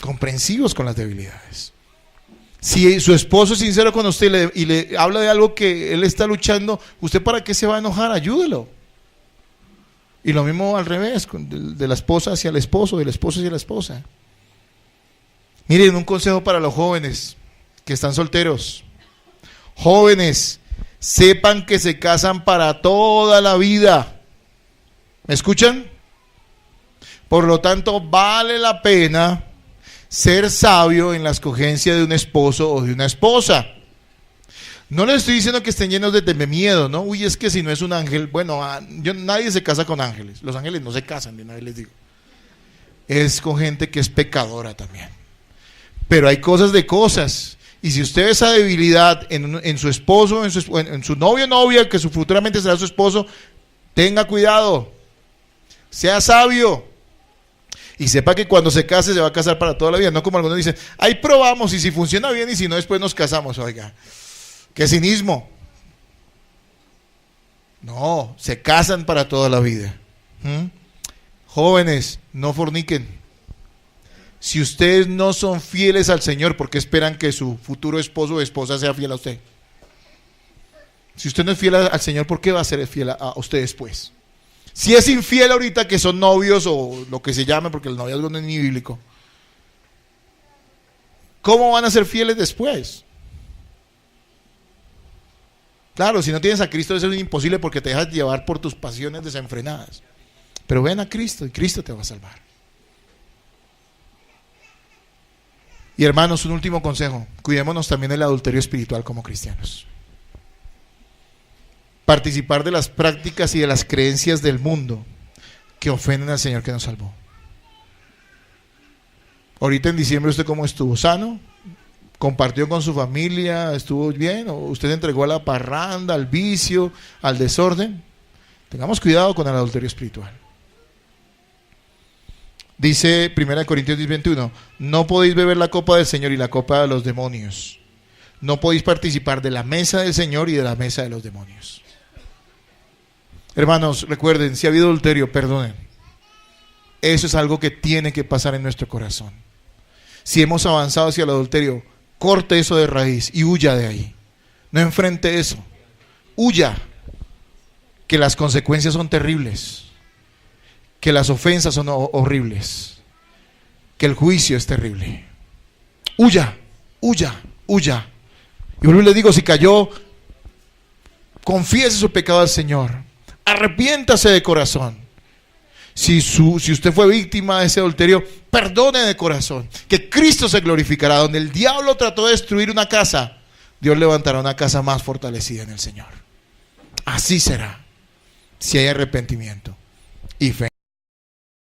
Comprensivos con las debilidades. Si su esposo es sincero con usted y le habla de algo que él está luchando, ¿usted para qué se va a enojar? Ayúdelo. Y lo mismo al revés, de la esposa hacia el esposo, del esposo hacia la esposa. Miren, un consejo para los jóvenes que están solteros. Jóvenes, sepan que se casan para toda la vida. ¿Me escuchan? Por lo tanto, vale la pena ser sabio en la escogencia de un esposo o de una esposa. No les estoy diciendo que estén llenos de miedo, ¿no? Uy, es que si no es un ángel, bueno, nadie se casa con ángeles. Los ángeles no se casan, de nadie les digo. Es con gente que es pecadora también. Pero hay cosas de cosas. Y si usted ve esa debilidad en su esposo, en su novio o novia, que futuramente será su esposo, tenga cuidado. Sea sabio. Y sepa que cuando se case se va a casar para toda la vida. No como algunos dicen, ahí probamos y si funciona bien y si no después nos casamos. Oiga, qué cinismo. No, se casan para toda la vida. Jóvenes, no forniquen. Si ustedes no son fieles al Señor, ¿por qué esperan que su futuro esposo o esposa sea fiel a usted? Si usted no es fiel al Señor, ¿por qué va a ser fiel a usted después? Si es infiel ahorita que son novios o lo que se llame, porque el noviazgo no es ni bíblico, ¿cómo van a ser fieles después? Claro, si no tienes a Cristo eso es imposible porque te dejas llevar por tus pasiones desenfrenadas. Pero ven a Cristo y Cristo te va a salvar. Y hermanos, un último consejo: cuidémonos también del adulterio espiritual como cristianos. Participar de las prácticas y de las creencias del mundo que ofenden al Señor que nos salvó. Ahorita en diciembre, ¿usted cómo estuvo? ¿Sano? ¿Compartió con su familia? ¿Estuvo bien? ¿O usted se entregó a la parranda, al vicio, al desorden? Tengamos cuidado con el adulterio espiritual. Dice 1 Corintios 10:21, no podéis beber la copa del Señor y la copa de los demonios. No podéis participar de la mesa del Señor y de la mesa de los demonios. Hermanos, recuerden, si ha habido adulterio, perdonen. Eso es algo que tiene que pasar en nuestro corazón. Si hemos avanzado hacia el adulterio, corte eso de raíz y huya de ahí. No enfrente eso. Huya. Que las consecuencias son terribles. Que las ofensas son horribles. Que el juicio es terrible. Huya, huya, huya. Y vuelvo y le digo, si cayó, confiese su pecado al Señor. Arrepiéntase de corazón. Si usted fue víctima de ese adulterio, perdone de corazón. Que Cristo se glorificará. Donde el diablo trató de destruir una casa, Dios levantará una casa más fortalecida en el Señor. Así será, si hay arrepentimiento y fe.